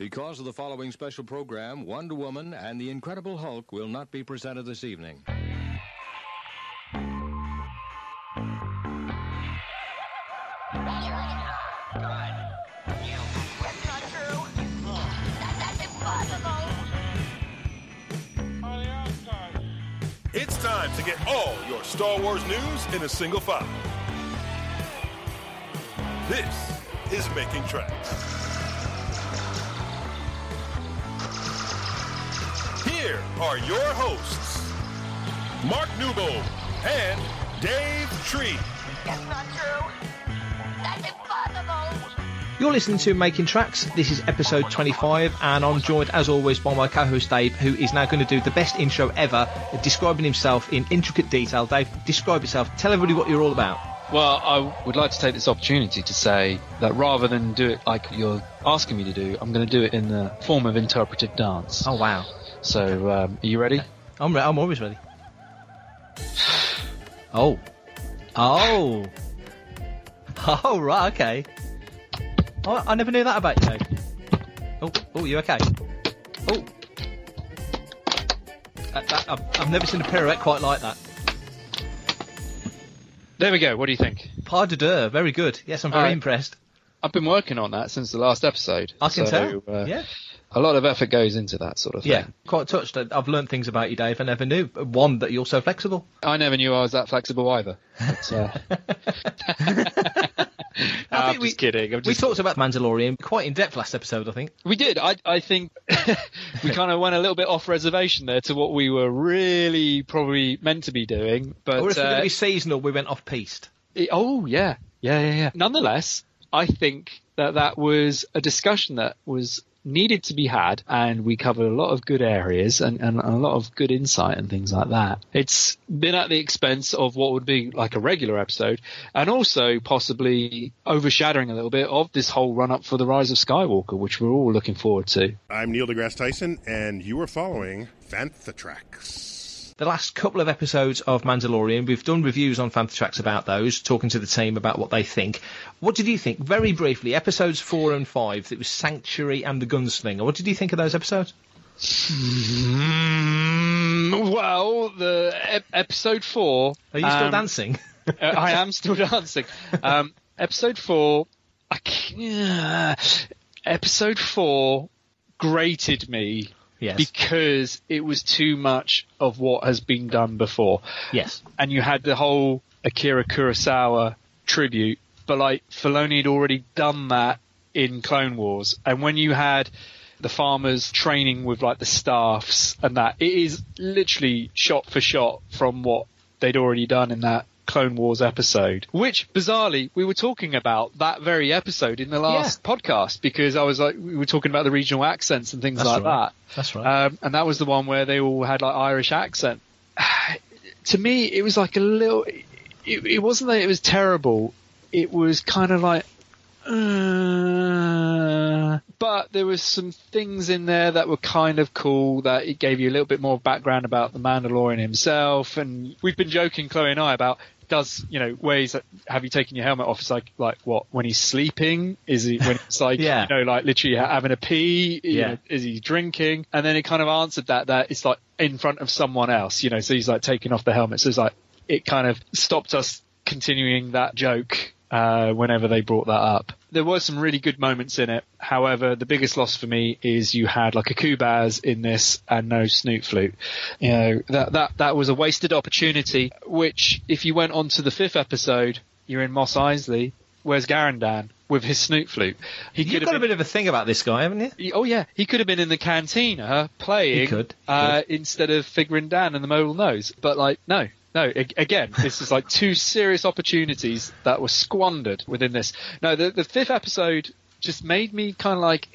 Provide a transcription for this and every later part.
Because of the following special program, Wonder Woman and the Incredible Hulk will not be presented this evening. It's time to get all your Star Wars news in a single file. This is Making Tracks. Here are your hosts, Mark Newbold and Dave Tree. That's not true. That's impossible. You're listening to Making Tracks. This is episode 25, and I'm joined, as always, by my co-host Dave, who is now going to do the best intro ever, describing himself in intricate detail. Dave, describe yourself. Tell everybody what you're all about. Well, I would like to take this opportunity to say that rather than do it like you're asking me to do, I'm going to do it in the form of interpretive dance. Oh, wow. So, are you ready? I'm always ready. Oh, right, okay. Oh, I never knew that about you, Dave. Oh, you okay? Oh. I've never seen a pirouette quite like that. There we go. What do you think? Pas de deux. Very good. Yes, I'm very impressed. I've been working on that since the last episode. I can tell. Yeah. A lot of effort goes into that sort of thing. Yeah, quite touched. I've learned things about you, Dave. I never knew. One, that you're so flexible. I never knew I was that flexible either. I'm just kidding. We talked about Mandalorian quite in depth last episode, I think. We did. I think we kind of went a little bit off reservation there to what we were really probably meant to be doing. But or if we're going to be seasonal, we went off-piste. Yeah. Nonetheless, I think that was a discussion that was needed to be had, and we covered a lot of good areas and a lot of good insight and things like that. It's been at the expense of what would be like a regular episode, and also possibly overshadowing a little bit of this whole run-up for the Rise of Skywalker, which we're all looking forward to. I'm Neil deGrasse Tyson, and you are following Fantatracks. The last couple of episodes of Mandalorian, we've done reviews on Fantatracks about those, talking to the team about what they think. What did you think? Very briefly, episodes 4 and 5, it was Sanctuary and the Gunslinger. What did you think of those episodes? Well, the episode 4... Are you still dancing? I am still dancing. Episode 4... Episode 4 grated me. Yes. Because it was too much of what has been done before. Yes. And you had the whole Akira Kurosawa tribute, but like Filoni had already done that in Clone Wars. And when you had the farmers training with like the staffs and that, it is literally shot for shot from what they'd already done in that Clone Wars episode, which bizarrely we were talking about that very episode in the last podcast, because I was like, we were talking about the regional accents and things that. That's right. And that was the one where they all had like Irish accent. To me, it was like a little. It wasn't that it was terrible. It was kind of like. But there was some things in there that were kind of cool, that it gave you a little bit more background about the Mandalorian himself. And we've been joking, Chloe and I, about ways that have you taken your helmet off? It's like what, when he's sleeping? Is he, when it's like, like literally having a pee? You know, is he drinking? And then it kind of answered that it's like in front of someone else, so he's like taking off the helmet. So it's like, it kind of stopped us continuing that joke whenever they brought that up. There were some really good moments in it. However, the biggest loss for me is you had like a Kubaz in this and no Snoot Flute. That was a wasted opportunity, which if you went on to the 5th episode, you're in Mos Eisley. Where's Garandan with his Snoot Flute? You've got a bit of a thing about this guy, haven't you? Oh, yeah. He could have been in the cantina playing he could. Instead of figuring Dan and the Mobile Nose. But like, no, again, this is like two serious opportunities that were squandered within this. No, the 5th episode just made me kind of like,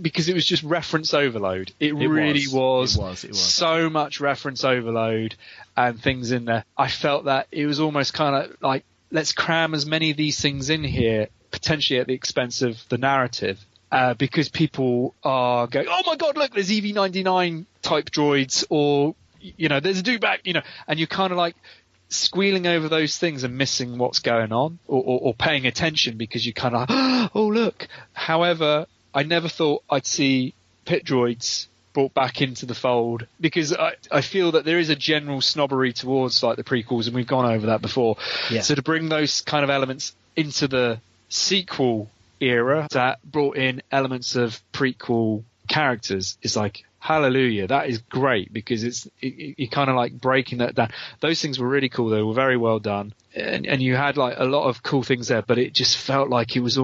because it was just reference overload. It really was so much reference overload and things in there. I felt that it was almost kind of like, let's cram as many of these things in here, potentially at the expense of the narrative. Because people are going, oh my God, look, there's EV-99 type droids, or there's a dewback, and you're kind of like squealing over those things and missing what's going on, or paying attention because you kind of, oh, look. However, I never thought I'd see pit droids brought back into the fold, because I feel that there is a general snobbery towards like the prequels, and we've gone over that before. Yeah. So to bring those kind of elements into the sequel era that brought in elements of prequel characters is like, hallelujah, that is great, because you're kind of like breaking that down. Those things were really cool. They were very well done, and you had like a lot of cool things there, but it just felt like it was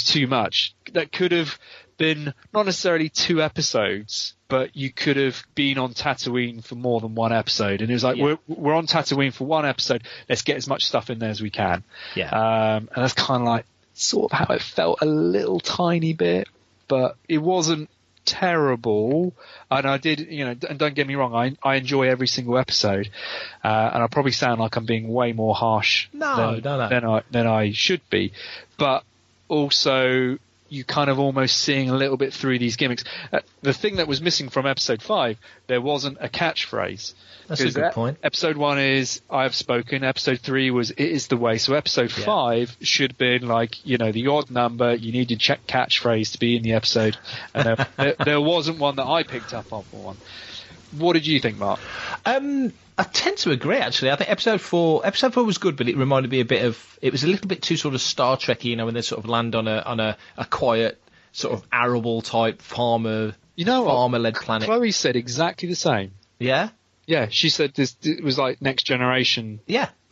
too much. That could have been not necessarily 2 episodes, but you could have been on Tatooine for more than 1 episode. And it was like, we're on Tatooine for 1 episode. Let's get as much stuff in there as we can. Yeah. And that's kind of like sort of how it felt a little tiny bit, but it wasn't terrible. And I did, and don't get me wrong, I enjoy every single episode. And I probably sound like I'm being way more harsh than I should be. But also, you kind of almost seeing a little bit through these gimmicks. The thing that was missing from episode 5, there wasn't a catchphrase. That's a good point. Episode 1 is, I have spoken. Episode 3 was, it is the way. So episode 5 should have been like, the odd number. You need your catchphrase to be in the episode. And there wasn't one that I picked up on for one. What did you think, Mark? I tend to agree, actually. I think episode 4 was good, but it reminded me it was a little bit too sort of Star Trek-y, when they sort of land on a quiet sort of arable type farmer-led planet. Chloe said exactly the same. Yeah? Yeah, she said it was like Next Generation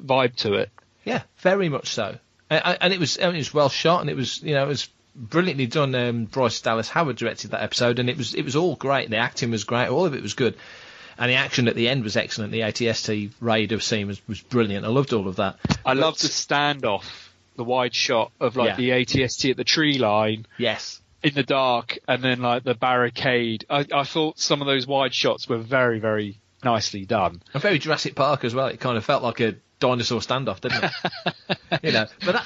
vibe to it. Yeah, very much so. And it was well shot, and it was brilliantly done. Bryce Dallas Howard directed that episode, and it was all great. The acting was great. All of it was good. And the action at the end was excellent. The ATST raid scene was brilliant. I loved all of that. I loved the standoff, the wide shot of the ATST at the tree line. Yes. In the dark, and then like the barricade. I thought some of those wide shots were very, very nicely done. And very Jurassic Park as well. It kind of felt like a dinosaur standoff, didn't it? But that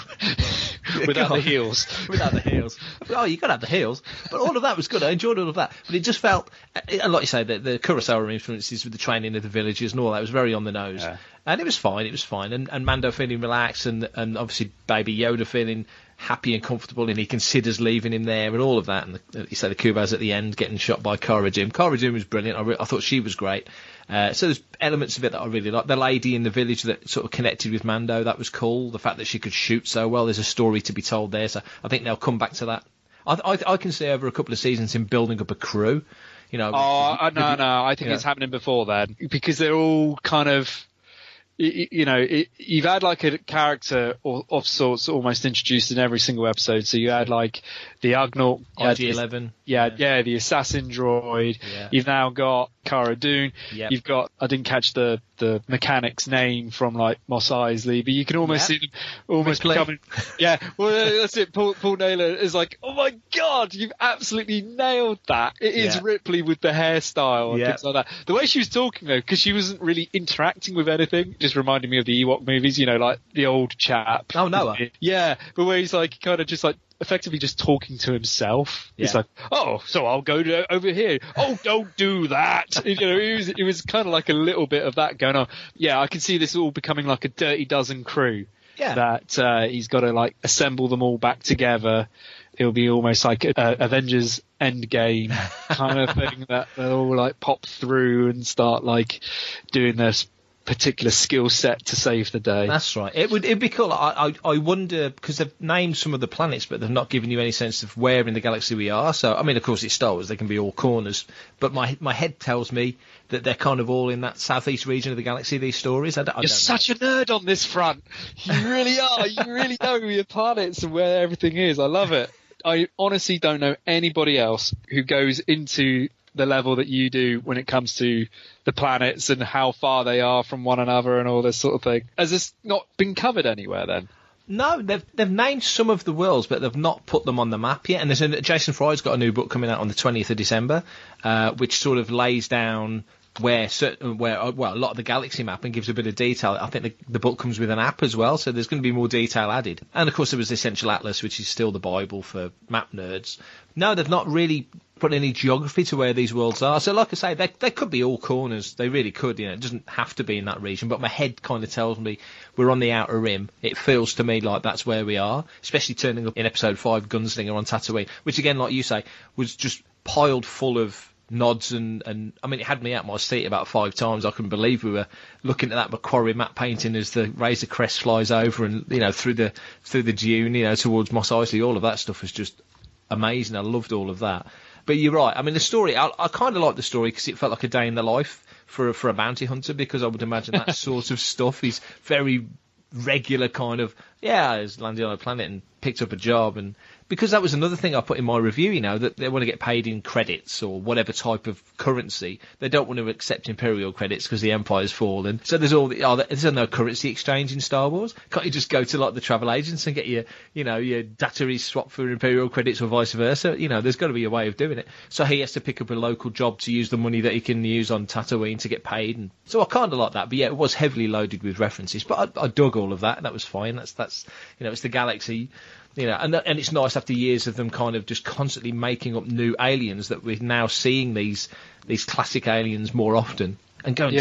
without the heels. Without the heels. Oh, you got to have the heels. But all of that was good. I enjoyed all of that. But it just felt, and like you say, the Kurosawa influences with the training of the villagers and all that was very on the nose. Yeah. And it was fine. And Mando feeling relaxed, and obviously Baby Yoda feeling happy and comfortable, and he considers leaving him there and all of that. And you say the Kubas at the end getting shot by Cara Dune. Cara Dune was brilliant. I thought she was great. So there's elements of it that I really like. The lady in the village that sort of connected with Mando, that was cool. The fact that she could shoot so well, there's a story to be told there. So I think they'll come back to that. I can see over a couple of seasons him building up a crew. No, I think it's happening before then, because they're all kind of, you've had like a character of sorts almost introduced in every single episode. So you had like the Ugnaught, IG-11, the assassin droid. Yeah. You've now got Cara Dune. Yep. You've got, I didn't catch the mechanic's name from like Mos Eisley, but you can almost see them almost becoming. Yeah, well, that's it. Paul Naylor is like, oh my god, you've absolutely nailed that. It is Ripley with the hairstyle and things like that. The way she was talking though, because she wasn't really interacting with anything, just reminded me of the Ewok movies. Like the old chap. Oh, Noah. Yeah, but where he's like kind of just like effectively just talking to himself. He's like, oh, so I'll go over here. Oh, don't do that. It was kind of like a little bit of that going on. Yeah, I can see this all becoming like a Dirty Dozen crew. Yeah. That he's got to like assemble them all back together. It'll be almost like Avengers Endgame kind of thing that they'll all like pop through and start like doing their particular skill set to save the day. That's right. It'd be cool. I wonder, because they've named some of the planets, but they've not given you any sense of where in the galaxy we are. So, I mean, of course, it's Star Wars. They can be all corners. But my head tells me that they're kind of all in that southeast region of the galaxy, these stories. You're such a nerd on this front. You really are. You really know your planets and where everything is. I love it. I honestly don't know anybody else who goes into the level that you do when it comes to the planets and how far they are from one another and all this sort of thing. Has this not been covered anywhere then? No, they've named some of the worlds, but they've not put them on the map yet. And Jason Fry's got a new book coming out on the 20th of December, which sort of lays down where a lot of the galaxy map and gives a bit of detail. I think the book comes with an app as well, so there's going to be more detail added. And of course there was the Essential Atlas, which is still the Bible for map nerds. No, they've not really put any geography to where these worlds are. So, like I say, they could be all corners. They really could. It doesn't have to be in that region. But my head kind of tells me we're on the outer rim. It feels to me like that's where we are, especially turning up in episode 5, Gunslinger on Tatooine, which again, like you say, was just piled full of nods and I mean, it had me out my seat about 5 times. I couldn't believe we were looking at that Macquarie matte painting as the Razor Crest flies over and through the dune towards Mos Eisley. All of that stuff was just amazing. I loved all of that. But you're right. I mean, the story, I kind of liked the story because it felt like a day in the life for a bounty hunter, because I would imagine that sort of stuff is very regular kind of, I was landed on a planet and picked up a job. And because that was another thing I put in my review, that they want to get paid in credits or whatever type of currency. They don't want to accept Imperial credits because the Empire's fallen. So there's there's no currency exchange in Star Wars. Can't you just go to like the travel agents and get your data swap for Imperial credits or vice versa? There's got to be a way of doing it. So he has to pick up a local job to use the money that he can use on Tatooine to get paid. And so I kind of like that. But yeah, it was heavily loaded with references. But I dug all of that. That was fine. That's it's the galaxy. And it's nice after years of them kind of just constantly making up new aliens that we're now seeing these classic aliens more often and going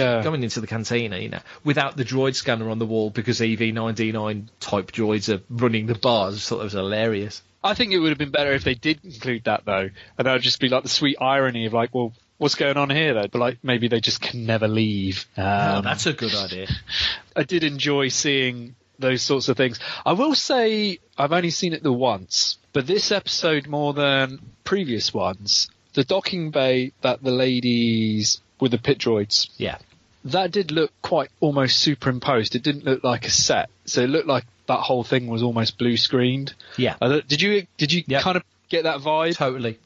into the cantina, without the droid scanner on the wall because EV-99 type droids are running the bars. I thought that was hilarious. I think it would have been better if they did include that though, and that would just be like the sweet irony of like, well, what's going on here though? But like maybe they just can never leave. That's a good idea. I did enjoy seeing those sorts of things. I will say I've only seen it the once, but this episode more than previous ones, the docking bay that the ladies with the pit droids, that did look quite almost superimposed. It didn't look like a set, so it looked like that whole thing was almost blue screened. Did you kind of get that vibe?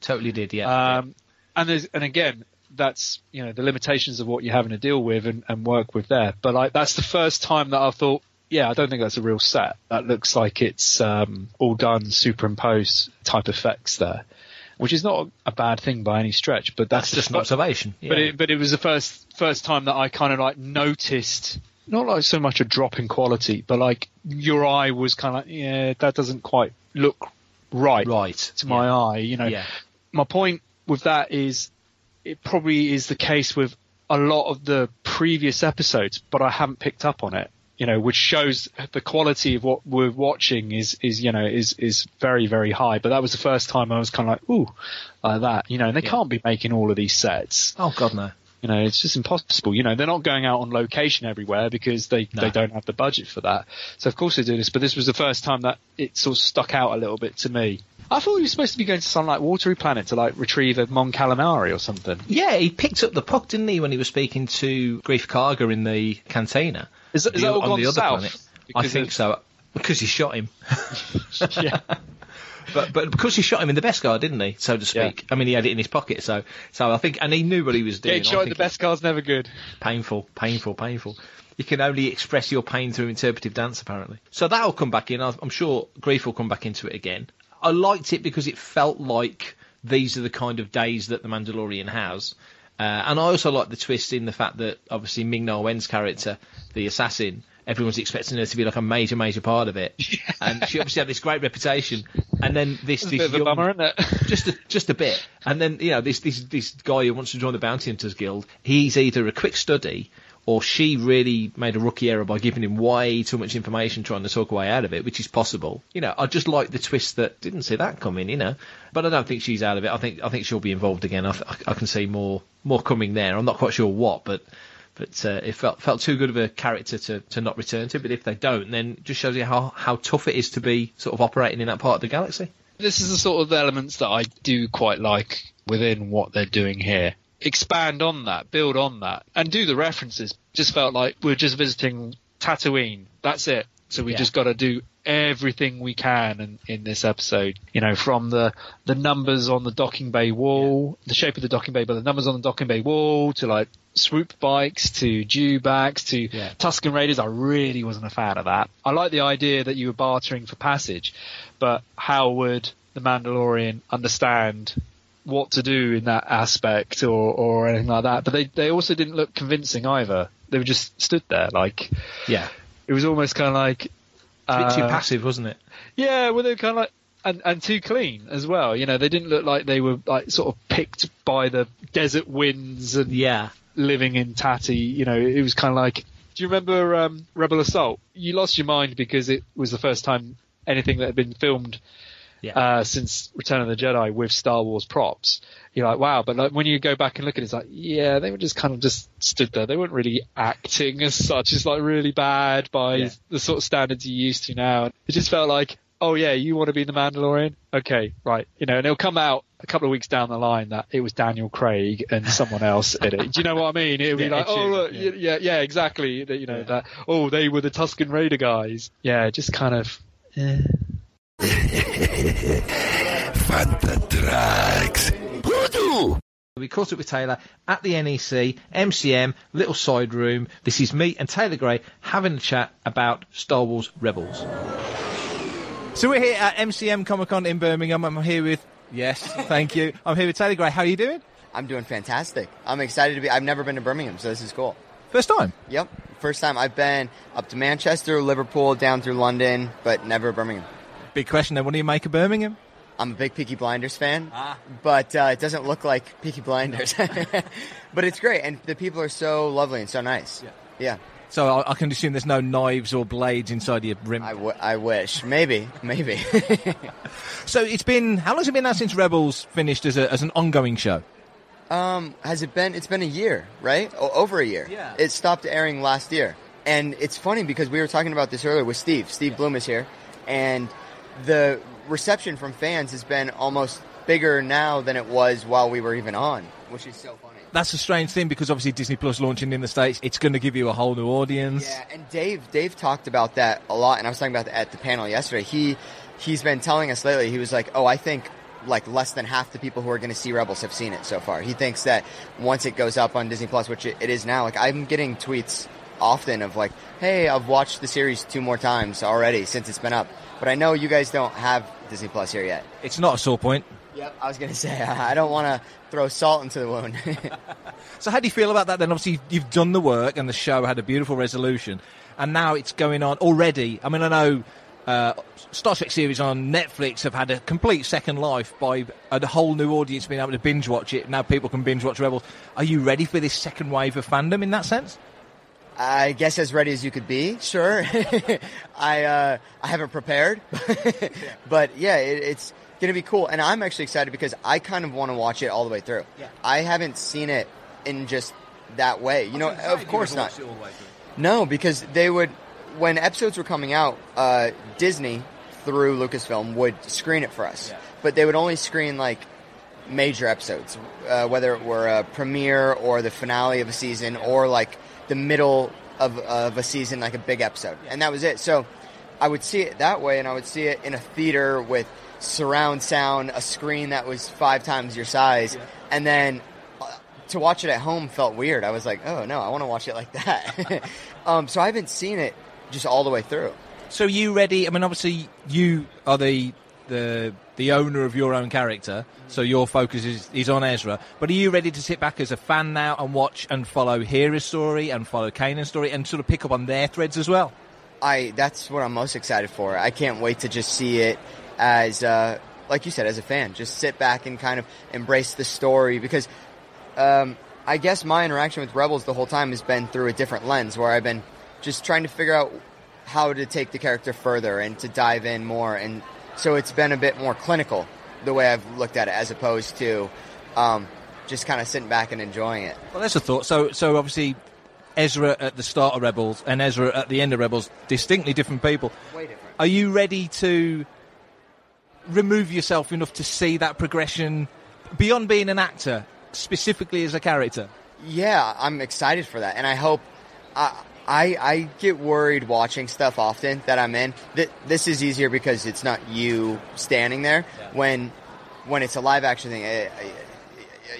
Totally did. And again, that's the limitations of what you're having to deal with and work with there. But like that's the first time that I thought, I don't think that's a real set. That looks like it's all done superimposed type effects there, which is not a bad thing by any stretch. But that's just an observation. Yeah. But it was the first time that I kind of like noticed, not like so much a drop in quality, but like your eye was kind of like, that doesn't quite look right to my eye. My point with that is it probably is the case with a lot of the previous episodes, but I haven't picked up on it. Which shows the quality of what we're watching is very, very high. But that was the first time I was kind of like, ooh, like that. And they can't be making all of these sets. Oh God, no. It's just impossible. They're not going out on location everywhere because they don't have the budget for that. So of course they do this. But this was the first time that it sort of stuck out a little bit to me. I thought he was supposed to be going to some like watery planet to like retrieve a Mon Calamari or something. Yeah, he picked up the puck, didn't he, when he was speaking to Grief Karga in the cantina? Is that all gone the other south? Planet. I think so, because he shot him. Yeah. But because he shot him in the Beskar, didn't he, so to speak? Yeah. I mean, he had it in his pocket, so I think, and he knew what he was doing. Getting shot in the Beskar's never good. Painful. You can only express your pain through interpretive dance, apparently. So that'll come back in. I'm sure Grief will come back into it again. I liked it because it felt like these are the kind of days that the Mandalorian has. And I also like the twist in the fact that, obviously, Ming-Na Wen's character, the assassin, everyone's expecting her to be like a major part of it. Yeah. And she obviously had this great reputation. And then this bit of a bummer, isn't it? just a bit. And then, this guy who wants to join the Bounty Hunters Guild, he's either a quick study or she really made a rookie error by giving him way too much information trying to talk a way out of it, which is possible. I just like the twist that didn't see that coming, But I don't think she's out of it. I think she'll be involved again. I can see more coming there. I'm not quite sure what, but it felt too good of a character to not return to. But if they don't, then it just shows you how tough it is to be sort of operating in that part of the galaxy. This is the sort of elements that I do quite like within what they're doing here. Expand on that, build on that, and do the references. Just felt like we're just visiting Tatooine. That's it. So we just got to do everything we can in this episode. From the numbers on the docking bay wall, the shape of the docking bay, but the numbers on the docking bay wall, to like swoop bikes, to dewbacks, to Tusken Raiders. I really wasn't a fan of that. I like the idea that you were bartering for passage, but how would the Mandalorian understand what to do in that aspect or anything like that? But they also didn't look convincing either. They were just stood there it was almost kind of like a bit too passive, wasn't it? Yeah, well, they were kind of like, and too clean as well. You know, they didn't look like they were like sort of picked by the desert winds and living in tatty. You know, it was kind of like, do you remember Rebel Assault? You lost your mind because it was the first time anything that had been filmed since Return of the Jedi with Star Wars props. You're like, wow. But like, when you go back and look at it, it's like, yeah, they were just kind of just stood there. They weren't really acting as such. It's like really bad by the sort of standards you're used to now. It just felt like, oh yeah, you want to be the Mandalorian? Okay, right. You know, and it'll come out a couple of weeks down the line that it was Daniel Craig and someone else in it. Do you know what I mean? It'll be like, oh look, yeah, exactly. You know, that, oh, they were the Tusken Raider guys. Yeah, just kind of, Fantatrax. We caught up with Taylor at the NEC, MCM, little side room. This is me and Taylor Gray having a chat about Star Wars Rebels. So we're here at MCM Comic-Con in Birmingham. I'm here with, thank you. I'm here with Taylor Gray. How are you doing? I'm doing fantastic. I'm excited to be, I've never been to Birmingham, so this is cool. First time? Yep, first time. I've been up to Manchester, Liverpool, down through London, but never Birmingham. Big question then, what do you make of Birmingham? I'm a big Peaky Blinders fan, but it doesn't look like Peaky Blinders. But it's great, and the people are so lovely and so nice. Yeah. So I can assume there's no knives or blades inside your rim. I wish. Maybe. So it's been, how long has it been now since Rebels finished as an ongoing show? Has it been? It's been a year, right? Over a year. Yeah. It stopped airing last year. And it's funny because we were talking about this earlier with Steve. Steve Blum is here. And the reception from fans has been almost bigger now than it was while we were even on, which is so funny. That's a strange thing because obviously Disney Plus launching in the States, it's going to give you a whole new audience. Yeah, and Dave talked about that a lot, and I was talking about that at the panel yesterday. He's been telling us lately, he was like, oh, I think like less than half the people who are going to see Rebels have seen it so far. He thinks that once it goes up on Disney Plus, which it is now, like I'm getting tweets often of like, hey, I've watched the series 2 more times already since it's been up. But I know you guys don't have Disney Plus here yet. It's not a sore point. Yep, I was going to say, I don't want to throw salt into the wound. So how do you feel about that then? Obviously, you've done the work and the show had a beautiful resolution. And now it's going on already. I mean, I know Star Trek series on Netflix have had a complete second life by a whole new audience being able to binge watch it. Now people can binge watch Rebels. Are you ready for this second wave of fandom in that sense? I guess as ready as you could be, sure. I haven't prepared. But yeah, it's going to be cool. And I'm actually excited because I kind of want to watch it all the way through. Yeah. I haven't seen it in just that way. You know, of course not. No, because they would, when episodes were coming out, Disney, through Lucasfilm, would screen it for us. Yeah. But they would only screen, like, major episodes, whether it were a premiere or the finale of a season or, like, the middle of a season, like a big episode. And that was it. So I would see it that way, and I would see it in a theater with surround sound, a screen that was 5 times your size, and then to watch it at home felt weird. I was like, oh no, I want to watch it like that. So I haven't seen it just all the way through. So are you ready? I mean, obviously you are the owner of your own character, so your focus is on Ezra. But are you ready to sit back as a fan now and watch and follow Hera's story and follow Kanan's story and sort of pick up on their threads as well? That's what I'm most excited for. I can't wait to just see it as, like you said, as a fan. Just sit back and kind of embrace the story because I guess my interaction with Rebels the whole time has been through a different lens where I've been just trying to figure out how to take the character further and to dive in more. And so it's been a bit more clinical the way I've looked at it as opposed to just kind of sitting back and enjoying it. Well, that's a thought. So obviously Ezra at the start of Rebels and Ezra at the end of Rebels, distinctly different people. Way different. Are you ready to remove yourself enough to see that progression beyond being an actor, specifically as a character? Yeah, I'm excited for that. And I hope... I get worried watching stuff often that I'm in. This is easier because it's not you standing there. Yeah. When it's a live action thing,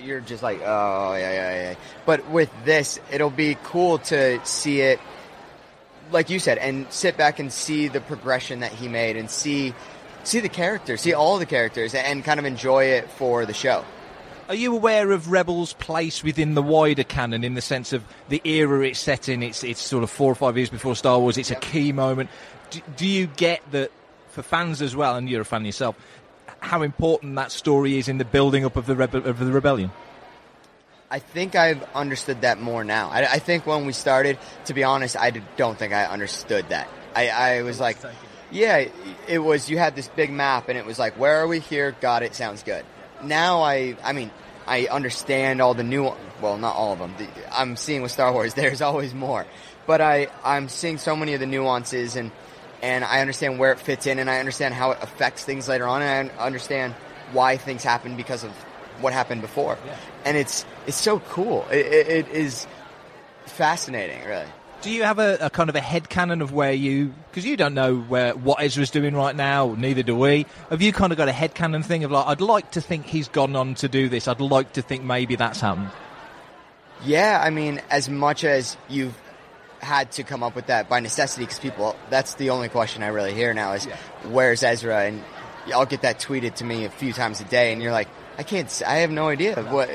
you're just like, oh, yeah. But with this, it'll be cool to see it, like you said, and sit back and see the progression that he made and see the characters, see all the characters, and kind of enjoy it for the show. Are you aware of Rebels' place within the wider canon in the sense of the era it's set in? It's sort of 4 or 5 years before Star Wars. It's a key moment. Do you get that for fans as well, and you're a fan yourself, how important that story is in the building up of the rebellion? I think I've understood that more now. I think when we started, to be honest, I don't think I understood that. I was like, yeah, it was, you had this big map and it was like, where are we here? Got it. Sounds good. Now I understand all the well, not all of them. I'm seeing with Star Wars, there's always more. But I'm seeing so many of the nuances and I understand where it fits in and I understand how it affects things later on and I understand why things happen because of what happened before. Yeah. And it's so cool. It is fascinating, really. Do you have a kind of a headcanon of where because you don't know what Ezra's doing right now, neither do we. Have you kind of got a headcanon thing of like, I'd like to think he's gone on to do this, I'd like to think maybe that's happened? Yeah, I mean, as much as you've had to come up with that by necessity, because that's the only question I really hear now is, where's Ezra? And I'll get that tweeted to me a few times a day, and you're like, I have no idea. What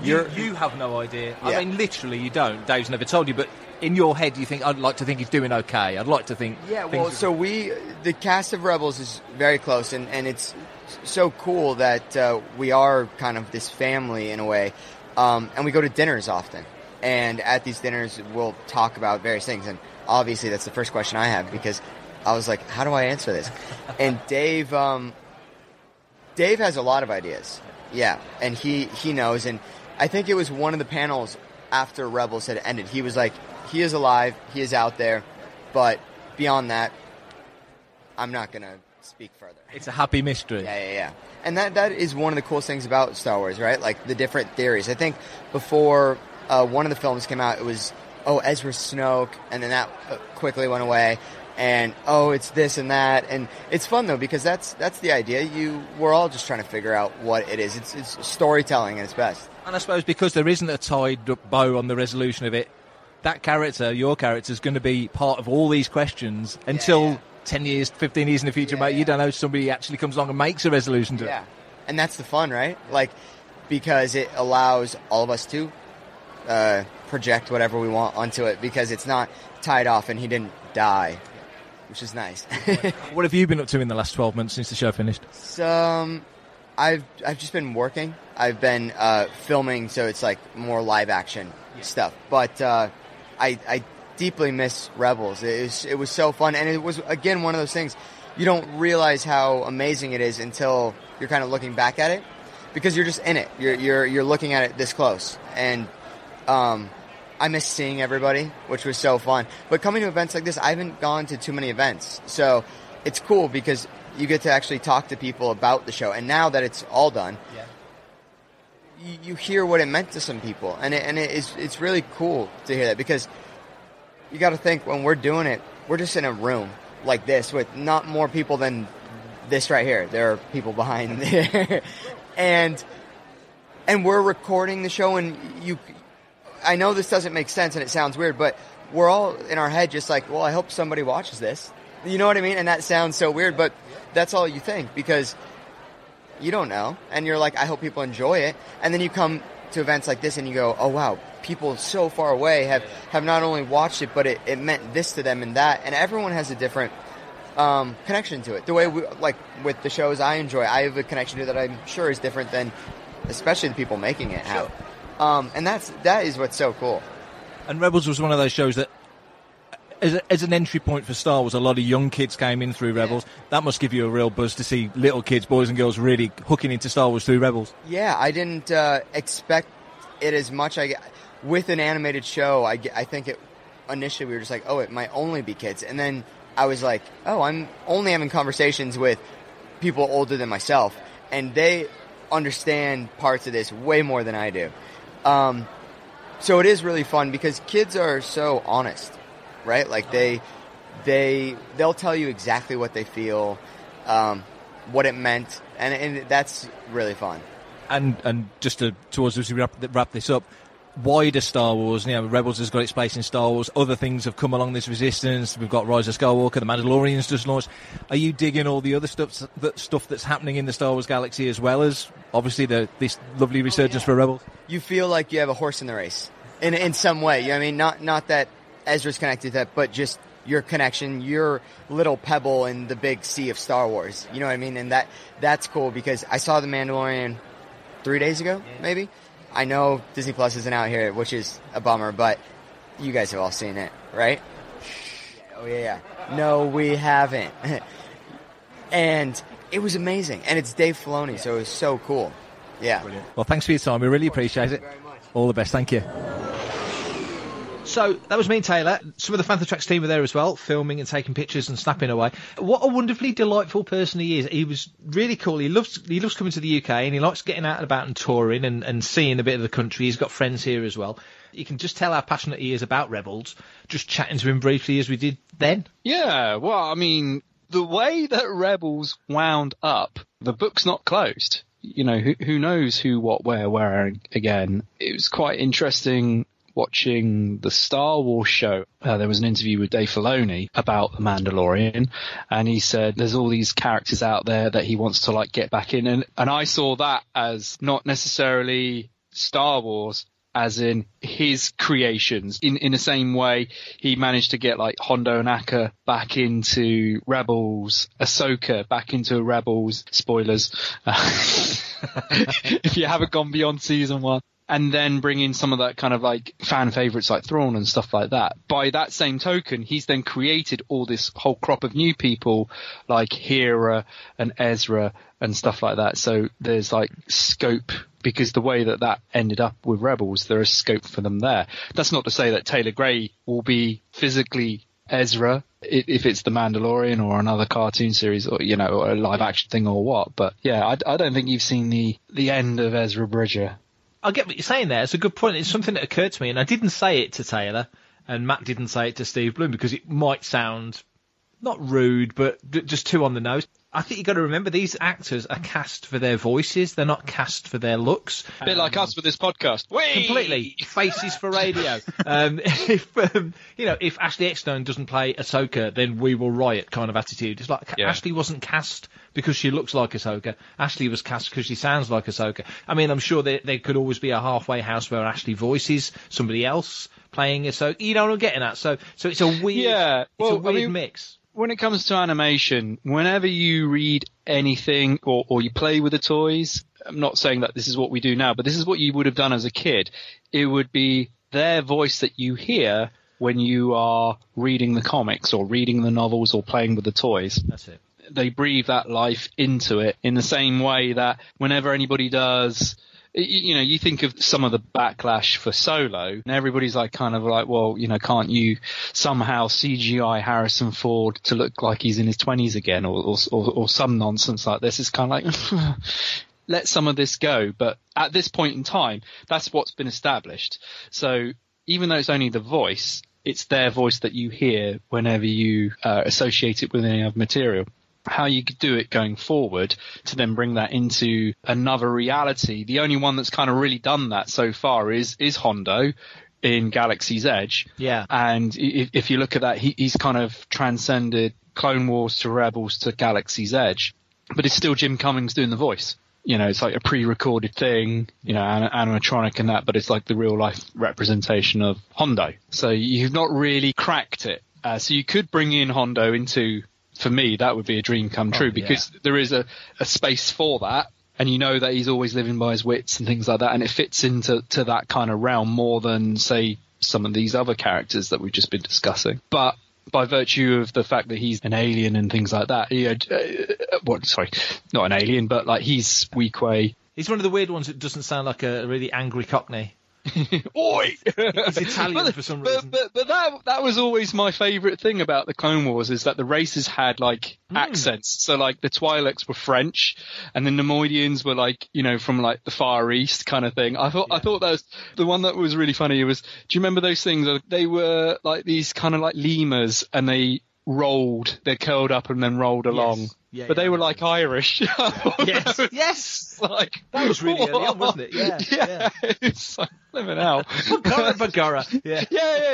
you have no idea. Yeah. I mean, literally, you don't. Dave's never told you, but in your head, you think, I'd like to think he's doing okay. I'd like to think. Yeah, well, so the cast of Rebels is very close, and it's so cool that we are kind of this family in a way, and we go to dinners often. And at these dinners, we'll talk about various things, and obviously that's the first question I have because I was like, how do I answer this? And Dave has a lot of ideas. Yeah, and he knows, and I think it was one of the panels after Rebels had ended. He was like, he is alive, he is out there, but beyond that, I'm not going to speak further. It's a happy mystery. Yeah. And that is one of the coolest things about Star Wars, right? Like, the different theories. I think before one of the films came out, it was, Ezra Snoke, and then that quickly went away. And it's this and that, and it's fun though because that's the idea. We're all just trying to figure out what it is. It's storytelling at its best. And I suppose because there isn't a tied up bow on the resolution of it, that character, your character, is going to be part of all these questions until 10 years, 15 years in the future. Mate, you don't know if somebody actually comes along and makes a resolution to it. Yeah, and that's the fun, right? Like, because it allows all of us to project whatever we want onto it because it's not tied off and he didn't die. Which is nice. What have you been up to in the last 12 months since the show finished? So, I've just been working. I've been filming, so it's like more live action stuff. But I deeply miss Rebels. It was so fun, and it was again one of those things you don't realize how amazing it is until you're kind of looking back at it because you're just in it. You're looking at it this close, and I miss seeing everybody, which was so fun. But coming to events like this, I haven't gone to too many events. So it's cool because you get to actually talk to people about the show. And now that it's all done, you hear what it meant to some people. And it's really cool to hear that because you got to think when we're doing it, we're just in a room like this with not more people than this right here. There are people behind there. and we're recording the show and I know this doesn't make sense and it sounds weird, but we're all in our head just like, well, I hope somebody watches this. You know what I mean? And that sounds so weird, but that's all you think because you don't know. And you're like, I hope people enjoy it. And then you come to events like this and you go, oh, wow, people so far away have not only watched it, but it meant this to them and that. And everyone has a different connection to it. The way like with the shows I enjoy, I have a connection to it that I'm sure is different than especially the people making it have. Sure. And that is what's so cool. And Rebels was one of those shows that, as an entry point for Star Wars, a lot of young kids came in through Rebels. That must give you a real buzz to see little kids, boys and girls, really hooking into Star Wars through Rebels. Yeah, I didn't expect it as much. With an animated show, I think initially we were just like, it might only be kids. And then I was like, I'm only having conversations with people older than myself. And they understand parts of this way more than I do. So it is really fun because kids are so honest, right? Like they'll tell you exactly what they feel, what it meant, and that's really fun. And just towards as we wrap this up, wider Star Wars, Rebels has got its place in Star Wars. Other things have come along this Resistance. We've got Rise of Skywalker, the Mandalorian's just launched. Are you digging all the other stuff that's happening in the Star Wars galaxy as well as obviously this lovely resurgence for Rebels? You feel like you have a horse in the race in some way. You know what I mean? Not that Ezra's connected to that, but just your connection, your little pebble in the big sea of Star Wars. You know what I mean? And that's cool because I saw The Mandalorian 3 days ago, maybe. I know Disney Plus isn't out here, which is a bummer, but you guys have all seen it, right? Oh, yeah. No, we haven't. And it was amazing. And it's Dave Filoni, so it was so cool. Yeah. Brilliant. Well, thanks for your time. We really appreciate it. All the best. Thank you. So that was me and Taylor. Some of the Fantha Tracks team were there as well, filming and taking pictures and snapping away. What a wonderfully delightful person he is. He was really cool. He loves coming to the UK and he likes getting out and about and touring and seeing a bit of the country. He's got friends here as well. You can just tell how passionate he is about Rebels, just chatting to him briefly as we did then. Yeah, well, I mean, the way that Rebels wound up, the book's not closed. You know, who knows who, what, where again. It was quite interesting watching the Star Wars show. There was an interview with Dave Filoni about The Mandalorian, and he said there's all these characters out there that he wants to like get back in, and I saw that as not necessarily Star Wars, as in his creations. In the same way, he managed to get like Hondo and Akka back into Rebels, Ahsoka back into Rebels. Spoilers. If you haven't gone beyond season 1. And then bring in some of that kind of like fan favorites like Thrawn and stuff like that. By that same token, he's then created all this whole crop of new people like Hera and Ezra and stuff like that. So there's like scope, because the way that ended up with Rebels, there is scope for them there. That's not to say that Taylor Gray will be physically Ezra if it's The Mandalorian or another cartoon series, or, you know, or a live action thing or what. But yeah, I don't think you've seen the end of Ezra Bridger. I get what you're saying there. It's a good point. It's something that occurred to me, and I didn't say it to Taylor, and Matt didn't say it to Steve Blum, because it might sound not rude, but just too on the nose. I think you've got to remember these actors are cast for their voices. They're not cast for their looks. A bit like us with this podcast. Completely. Faces for radio. If Ashley Eckstein doesn't play Ahsoka, then we will riot kind of attitude. It's like Ashley wasn't cast because she looks like Ahsoka. Ashley was cast because she sounds like Ahsoka. I mean, I'm sure there could always be a halfway house where Ashley voices somebody else playing Ahsoka. You know what I'm getting at? So it's a weird, mix. When it comes to animation, whenever you read anything or you play with the toys, I'm not saying that this is what we do now, but this is what you would have done as a kid. It would be their voice that you hear when you are reading the comics or reading the novels or playing with the toys. That's it. They breathe that life into it in the same way that whenever anybody does... You know, you think of some of the backlash for Solo, and everybody's like, kind of like, well, you know, can't you somehow CGI Harrison Ford to look like he's in his 20s again, or some nonsense like this? It's kind of like, let some of this go. But at this point in time, that's what's been established. So even though it's only the voice, it's their voice that you hear whenever you associate it with any other material. How you could do it going forward to then bring that into another reality. The only one that's kind of really done that so far is Hondo in Galaxy's Edge. Yeah. And if you look at that, he's kind of transcended Clone Wars to Rebels to Galaxy's Edge, but it's still Jim Cummings doing the voice. You know, it's like a pre-recorded thing, you know, animatronic and that, but it's like the real life representation of Hondo. So you've not really cracked it. So you could bring in Hondo into... For me, that would be a dream come true, because there is a space for that, and you know that he's always living by his wits and things like that, and it fits into that kind of realm more than, say, some of these other characters that we've just been discussing. But by virtue of the fact that he's an alien and things like that, not an alien, but like he's Weequay. He's one of the weird ones that doesn't sound like a really angry Cockney. Oi! He's Italian for some reason. But that was always my favourite thing about the Clone Wars, is that the races had like accents. So like the Twi'leks were French, and the Nemoidians were like, you know, from like the Far East kind of thing. I thought that was the one that was really funny. It was, do you remember those things? They were like these kind of like lemurs, and they curled up and then rolled along. Yeah, but they were like Irish. Yes. Like, that was really early on, wasn't it? Yeah. It's like, living out. Bagara. Yeah,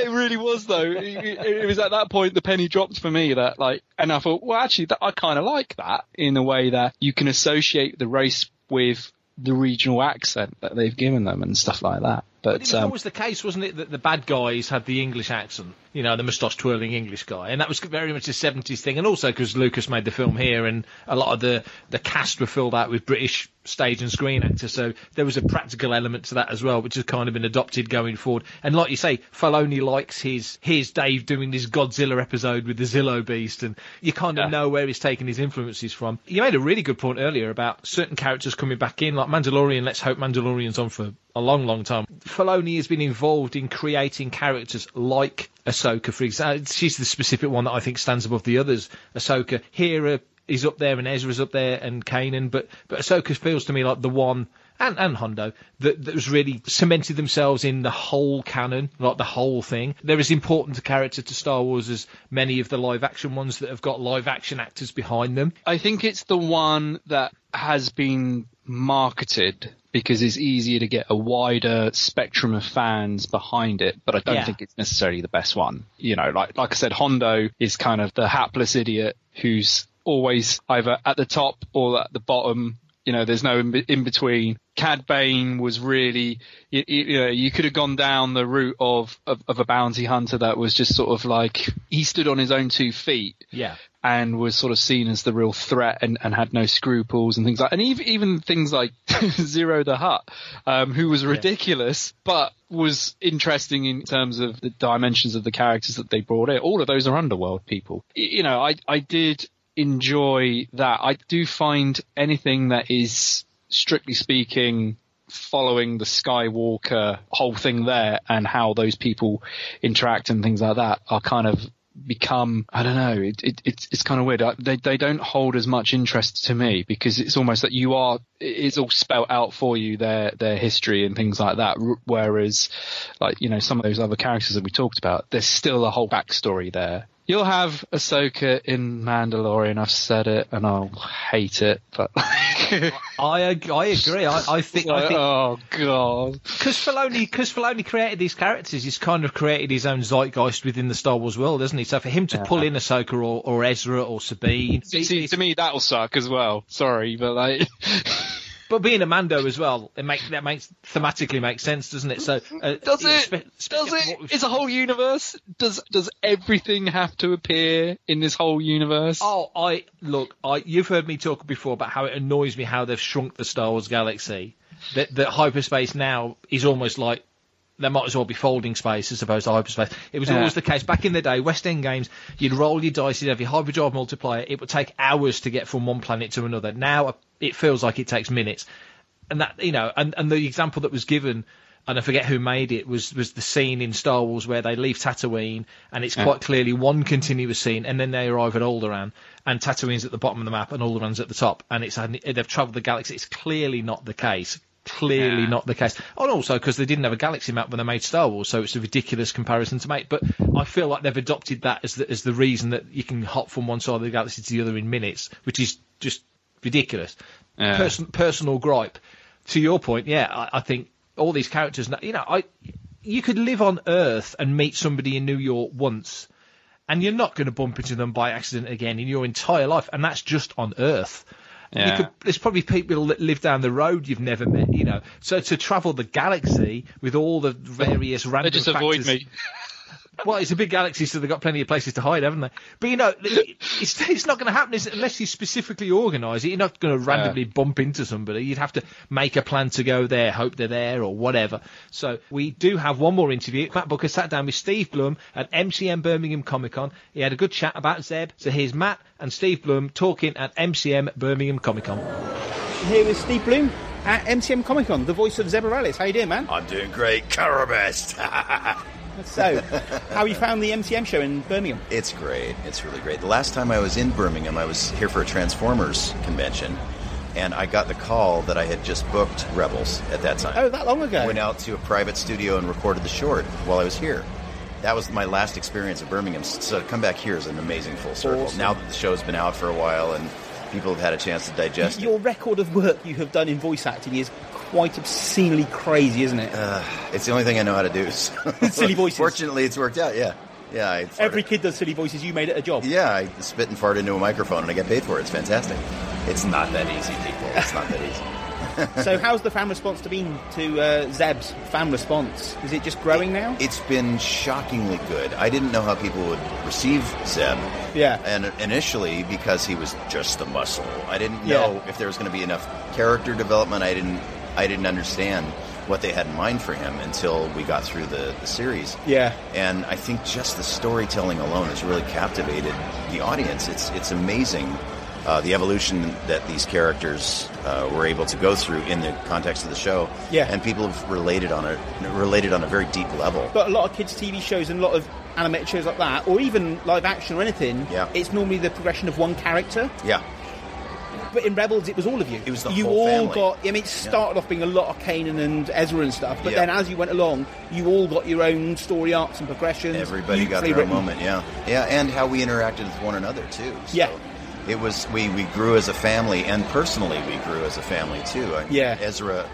it really was though. It was at that point the penny dropped for me, that like, and I thought, well, actually, I kind of like that in a way that you can associate the race with the regional accent that they've given them and stuff like that. But it was always the case, wasn't it, that the bad guys had the English accent, you know, the moustache-twirling English guy, and that was very much a 70s thing, and also because Lucas made the film here, and a lot of the cast were filled out with British stage and screen actors, so there was a practical element to that as well, which has kind of been adopted going forward. And like you say, Filoni likes his Dave doing this Godzilla episode with the Zillo Beast, and you kind of know where he's taking his influences from. You made a really good point earlier about certain characters coming back in, like Mandalorian. Let's hope Mandalorian's on for a long, long time. Filoni has been involved in creating characters like Ahsoka, for example. She's the specific one that I think stands above the others. Ahsoka, Hera is up there, and Ezra's up there, and Kanan, but Ahsoka feels to me like the one, and Hondo, that was really cemented themselves in the whole canon, like the whole thing. They're as important a character to Star Wars as many of the live-action ones that have got live-action actors behind them. I think it's the one that has been marketed because it's easier to get a wider spectrum of fans behind it, but I don't think it's necessarily the best one. You know, like I said, Hondo is kind of the hapless idiot who's always either at the top or at the bottom. You know, there's no in between. Cad Bane was really, you know, you could have gone down the route of a bounty hunter that was just sort of like, he stood on his own 2 feet. Yeah. And was sort of seen as the real threat and had no scruples and things like, and even things like Zero the Hutt, who was ridiculous, but was interesting in terms of the dimensions of the characters that they brought in. All of those are underworld people. You know, I did enjoy that. I do find anything that is, strictly speaking, following the Skywalker whole thing there and how those people interact and things like that are kind of become, I don't know, it's kind of weird. They don't hold as much interest to me because it's almost that it's all spelled out for you, their history and things like that. Whereas, like, you know, some of those other characters that we talked about, there's still a whole backstory there. You'll have Ahsoka in Mandalorian. I've said it, and I'll hate it. But I agree. I think. Oh God! Because Filoni created these characters, he's kind of created his own zeitgeist within the Star Wars world, hasn't he? So for him to pull in Ahsoka or Ezra or Sabine, see, to me that'll suck as well. Sorry, but like. But being a Mando as well, that thematically makes sense, doesn't it? So does it? It's a whole universe. Does everything have to appear in this whole universe? Oh, you've heard me talk before about how it annoys me how they've shrunk the Star Wars galaxy. That hyperspace now is almost like there might as well be folding space as opposed to hyperspace. It was always the case. Back in the day, West End games, you'd roll your dice, you'd have your hyperdrive multiplier, it would take hours to get from one planet to another. Now it feels like it takes minutes. And that, you know, and the example that was given, and I forget who made it, was the scene in Star Wars where they leave Tatooine, and it's quite clearly one continuous scene, and then they arrive at Alderaan, and Tatooine's at the bottom of the map, and Alderaan's at the top, and they've travelled the galaxy. It's clearly not the case. Clearly not the case. And also because they didn't have a galaxy map when they made Star Wars, so it's a ridiculous comparison to make. But I feel like they've adopted that as the reason that you can hop from one side of the galaxy to the other in minutes, which is just ridiculous. Personal gripe. To your point, I think all these characters, you know, you could live on Earth and meet somebody in New York once, and you're not going to bump into them by accident again in your entire life, and that's just on Earth. Yeah. There's probably people that live down the road you've never met, you know. So to travel the galaxy with all the various random factors... They just avoid me. Well, it's a big galaxy, so they've got plenty of places to hide, haven't they? But, you know, it's not going to happen unless you specifically organise it. You're not going to randomly bump into somebody. You'd have to make a plan to go there, hope they're there, or whatever. So we do have one more interview. Matt Booker sat down with Steve Blum at MCM Birmingham Comic-Con. He had a good chat about Zeb. So here's Matt and Steve Blum talking at MCM Birmingham Comic-Con. Here with Steve Blum at MCM Comic-Con, the voice of Zeb Morales. How you doing, man? I'm doing great. Carabest. So, how you found the MCM show in Birmingham? It's great. It's really great. The last time I was in Birmingham, I was here for a Transformers convention, and I got the call that I had just booked Rebels at that time. Oh, that long ago? I went out to a private studio and recorded the short while I was here. That was my last experience at Birmingham, so to come back here is an amazing full circle. Awesome. Now that the show's been out for a while and people have had a chance to digest it. Your record of work you have done in voice acting is quite obscenely crazy, isn't it? It's the only thing I know how to do. So. Silly voices. Fortunately, it's worked out, yeah. Yeah. Every kid does silly voices. You made it a job. Yeah, I spit and fart into a microphone and I get paid for it. It's fantastic. It's not that easy, people. It's not that easy. So how's the fan response been to Zeb's fan response? Is it just growing now? It's been shockingly good. I didn't know how people would receive Zeb. Yeah. And initially, because he was just the muscle, I didn't know if there was going to be enough character development. I didn't understand what they had in mind for him until we got through the series. Yeah. And I think just the storytelling alone has really captivated the audience. It's amazing. The evolution that these characters were able to go through in the context of the show, and people have related on a very deep level. But a lot of kids' TV shows and a lot of animated shows like that, or even live action or anything, it's normally the progression of one character. Yeah. But in Rebels, it was all of you. It was the you whole all family. got. I mean, it started off being a lot of Kanan and Ezra and stuff, but then as you went along, you all got your own story arcs and progressions. Everybody got their own moment. Yeah, and how we interacted with one another too. So it was we grew as a family, and personally we grew as a family too. I mean, Ezra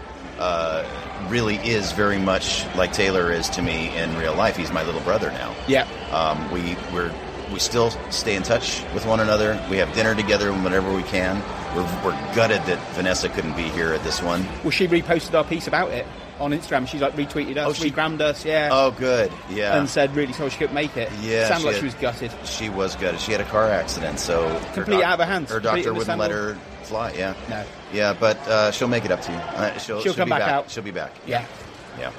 really is very much like Taylor is to me in real life. He's my little brother now. Yeah. We still stay in touch with one another. We have dinner together whenever we can. We're gutted that Vanessa couldn't be here at this one. Well, she reposted our piece about it on Instagram. She's like retweeted us, regrammed us, Oh, good, yeah. and said really sorry she couldn't make it. Yeah, sounded like she was gutted. She was gutted. She had a car accident, so complete out of her hands. Her doctor wouldn't let her fly. Yeah, no. Yeah, but she'll make it up to you. She'll come back out. She'll be back. Yeah. Yeah.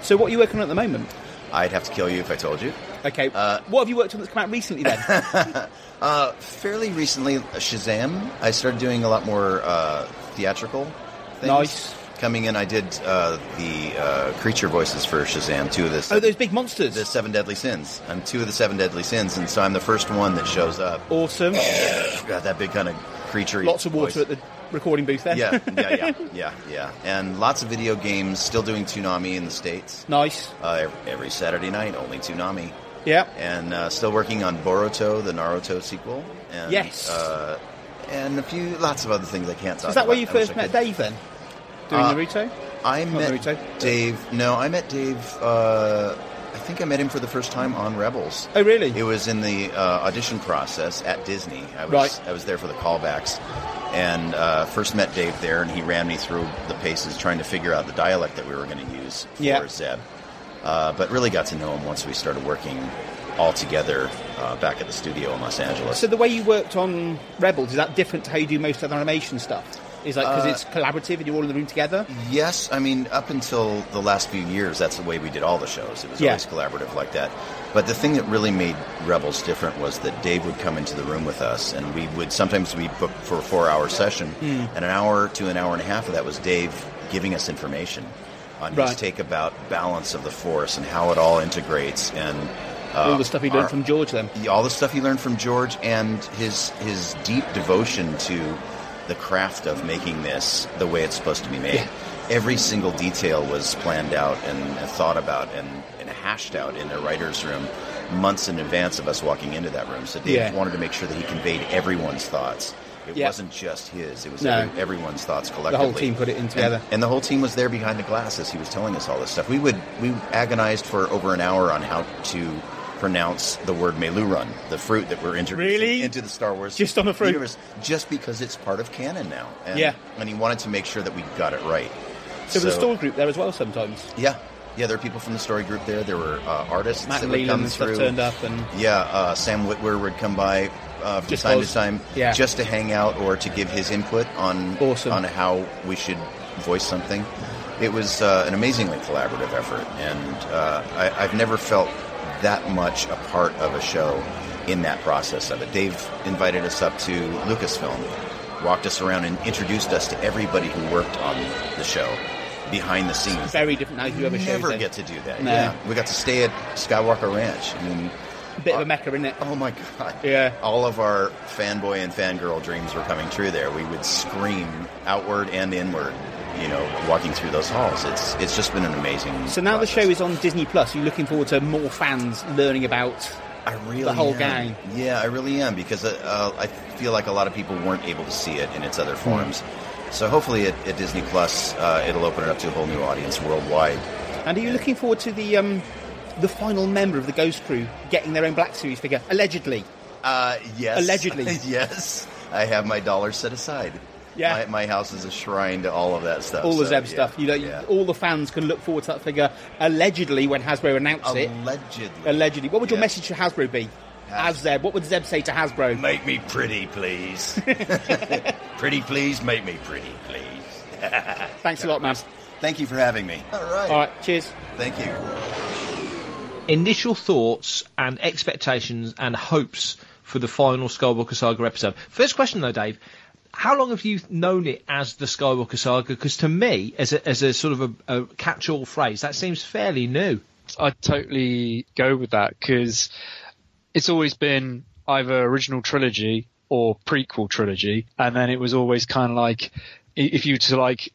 So what are you working on at the moment? I'd have to kill you if I told you. Okay. What have you worked on that's come out recently then? Fairly recently, Shazam. I started doing a lot more theatrical things. Nice. Coming in, I did the creature voices for Shazam, 2 of the... those big monsters. The 7 Deadly Sins. I'm 2 of the 7 Deadly Sins, and so I'm the first one that shows up. Awesome. Got that big kind of creature. Lots of water at the recording booth then. Yeah. And lots of video games, still doing Toonami in the States. Nice. Every Saturday night, only Toonami. Yeah. And still working on Boruto, the Naruto sequel. And, yes. And lots of other things I can't talk about. Is that where you first met Dave then? Doing Naruto? I met Dave. No, I met Dave. I think I met him for the first time on Rebels. Oh, really? It was in the audition process at Disney. I was there for the callbacks, and first met Dave there, and he ran me through the paces, trying to figure out the dialect that we were going to use for Zeb. But really got to know him once we started working all together back at the studio in Los Angeles. So the way you worked on Rebels, is that different to how you do most other animation stuff? Is that because it's collaborative and you're all in the room together? Yes. I mean, up until the last few years, that's the way we did all the shows. It was always collaborative like that. But the thing that really made Rebels different was that Dave would come into the room with us, and we would sometimes be booked for a 4-hour session, and an hour to an hour and a half of that was Dave giving us information on his take about balance of the Force and how it all integrates, and all the stuff he learned from George then. All the stuff he learned from George, and his deep devotion to the craft of making this the way it's supposed to be made. Yeah. Every single detail was planned out and thought about and hashed out in a writer's room months in advance of us walking into that room. So Dave wanted to make sure that he conveyed everyone's thoughts. It wasn't just his. It was everyone's thoughts collectively. The whole team put it in together. And the whole team was there behind the glass as he was telling us all this stuff. We agonized for over an hour on how to pronounce the word Meluran, the fruit that we're introducing into the Star Wars just on a fruit universe, just because it's part of canon now. And he wanted to make sure that we got it right. So there was a story group there as well sometimes. Yeah, there were people from the story group there. There were artists Matt that would come through. Stuff turned up, and Sam Witwer would come by from time to time just to hang out or to give his input on how we should voice something. It was an amazingly collaborative effort, and I've never felt that much a part of a show in that process of it. Dave invited us up to Lucasfilm, walked us around and introduced us to everybody who worked on the show behind the scenes. It's very different now. You never get to do that. No. Yeah, we got to stay at Skywalker Ranch. I mean, a bit of a mecca, isn't it? Oh my God! Yeah, all of our fanboy and fangirl dreams were coming true there. We would scream outward and inward, walking through those halls. It's just been an amazing. So now the show is on Disney Plus. You're looking forward to more fans learning about the whole gang. Yeah, I really am, because I feel like a lot of people weren't able to see it in its other forms. So hopefully at Disney Plus, it'll open it up to a whole new audience worldwide. And are you looking forward to the final member of the Ghost Crew getting their own Black Series figure? Allegedly. Yes. Allegedly. Yes. I have my dollars set aside. Yeah. My house is a shrine to all of that stuff. All the Zeb stuff. All the fans can look forward to that figure, allegedly, when Hasbro announce it. Allegedly. What would your message to Hasbro be? As Zeb, what would Zeb say to Hasbro? Make me pretty, please. Pretty, please. Make me pretty, please. Thanks a lot, man. Thank you for having me. All right. Cheers. Thank you. Initial thoughts and expectations and hopes for the final Skywalker Saga episode. First question, though, Dave. How long have you known it as the Skywalker Saga? Because to me, as a sort of a catch-all phrase, that seems fairly new. I'd totally go with that, because it's always been either original trilogy or prequel trilogy, and then it was always kind of like, if you were to like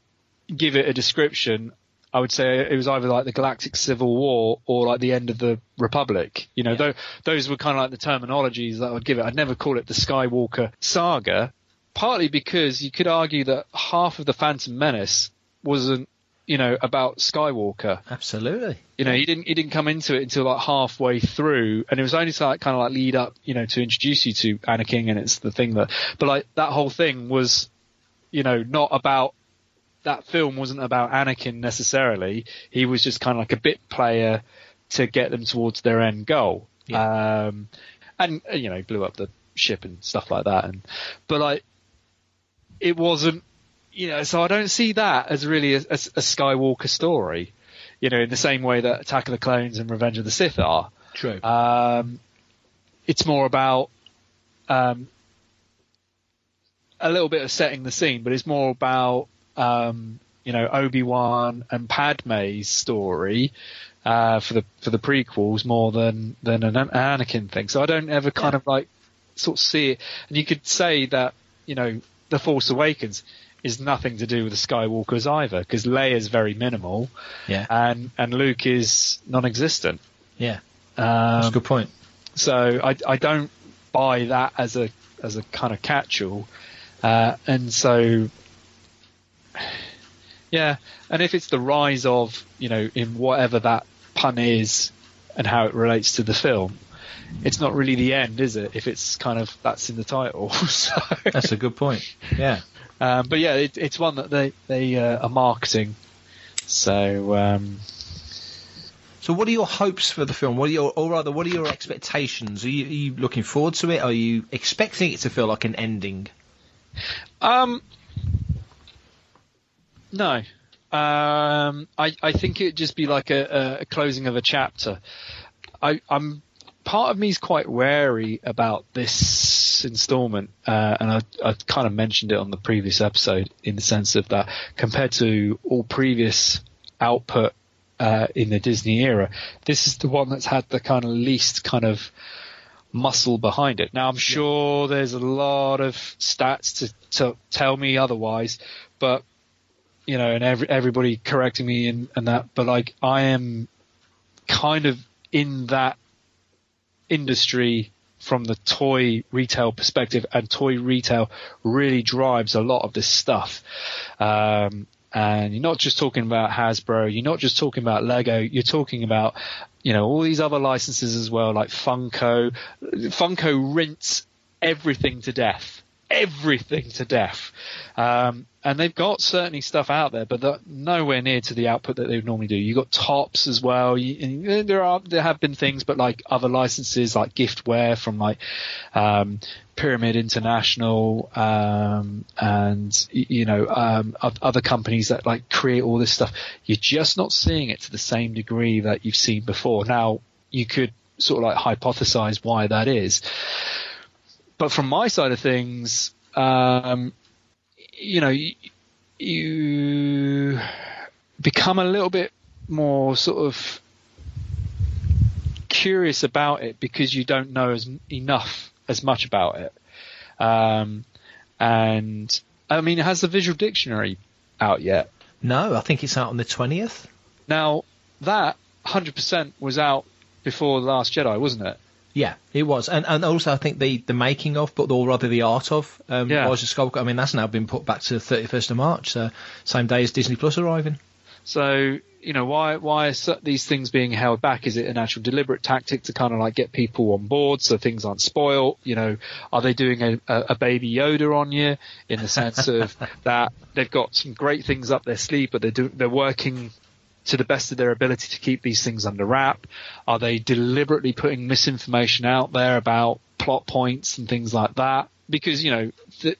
give it a description, I would say it was either like the Galactic Civil War or like the end of the Republic. You know, those were kind of like the terminologies that I would give it. I'd never call it the Skywalker Saga, partly because you could argue that half of the Phantom Menace wasn't, about Skywalker. Absolutely. He didn't come into it until like halfway through, and it was only to like kind of like lead up, to introduce you to Anakin, and it's the thing but like that whole thing was, not about, that film wasn't about Anakin necessarily. He was just kind of like a bit player to get them towards their end goal. Yeah. And blew up the ship and stuff like that. But like, it wasn't, so I don't see that as really a Skywalker story, in the same way that Attack of the Clones and Revenge of the Sith are. True. It's more about a little bit of setting the scene, but it's more about Obi-Wan and Padme's story for the prequels more than an Anakin thing. So I don't ever kind of like sort of see it. And you could say that The Force Awakens is nothing to do with the Skywalkers either, because Leia's very minimal, and Luke is non-existent. Yeah, that's a good point. So I don't buy that as a kind of catch-all, and so. Yeah, and if it's the rise of, in whatever that pun is and how it relates to the film, it's not really the end, is it? If it's kind of, that's in the title. So, that's a good point. Yeah. But yeah, it's one that they are marketing. So, so what are your hopes for the film? What are your expectations? Are you looking forward to it? Are you expecting it to feel like an ending? No. I think it'd just be like a closing of a chapter. I'm part of me is quite wary about this installment, and I kind of mentioned it on the previous episode, in the sense of that compared to all previous output in the Disney era, this is the one that's had the kind of least kind of muscle behind it. Now I'm sure there's a lot of stats to tell me otherwise, but and everybody correcting me and that, but like, I am kind of in that industry from the toy retail perspective, and toy retail really drives a lot of this stuff. And you're not just talking about Hasbro, you're not just talking about Lego, you're talking about, all these other licenses as well, like Funko. Funko rinse everything to death. And they've got certainly stuff out there, but nowhere near to the output that they would normally do. You've got Tops as well. And there have been things, but like other licenses like giftware from like Pyramid International, and other companies that like create all this stuff. You're just not seeing it to the same degree that you've seen before. Now, you could sort of like hypothesize why that is. But from my side of things, you become a little bit more sort of curious about it because you don't know as much about it. And I mean, has the Visual Dictionary out yet? No, I think it's out on the 20th. Now, that 100% was out before The Last Jedi, wasn't it? Yeah, it was. And also I think the making of, or rather the art of, Rise of Skywalker, I mean, that's now been put back to the 31st of March, so same day as Disney Plus arriving. So, why are these things being held back? Is it an actual deliberate tactic to kind of like get people on board so things aren't spoiled? Are they doing a baby Yoda on you in the sense of that they've got some great things up their sleeve, but they're working to the best of their ability to keep these things under wrap? Are they deliberately putting misinformation out there about plot points and things like that? Because,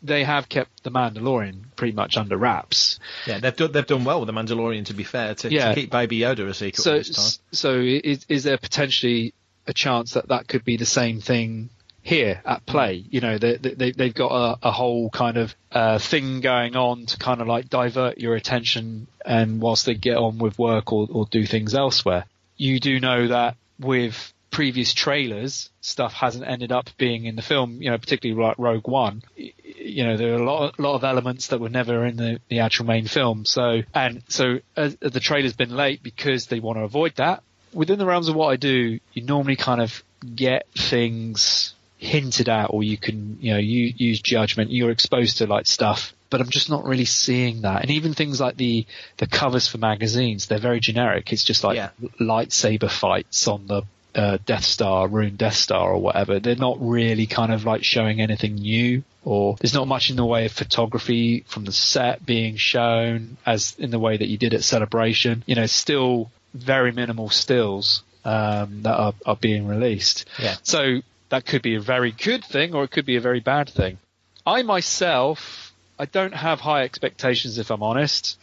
they have kept The Mandalorian pretty much under wraps. Yeah, they've done well with The Mandalorian, to be fair, to keep Baby Yoda a secret all this time. So is there potentially a chance that could be the same thing here at play? They've got a whole kind of thing going on to kind of like divert your attention, and whilst they get on with work or do things elsewhere. You do know that with previous trailers, stuff hasn't ended up being in the film, particularly like Rogue One. There are a lot of elements that were never in the actual main film. So the trailer's been late because they want to avoid that. Within the realms of what I do, you normally kind of get things hinted at, or you can, use judgment. You're exposed to like stuff, but I'm just not really seeing that. And even things like the covers for magazines, they're very generic. It's just like lightsaber fights on the Death Star, ruined Death Star or whatever. They're not really kind of like showing anything new, or there's not much in the way of photography from the set being shown as in the way that you did at Celebration. Still very minimal stills that are being released. Yeah. So that could be a very good thing, or it could be a very bad thing. I myself, I don't have high expectations, if I'm honest.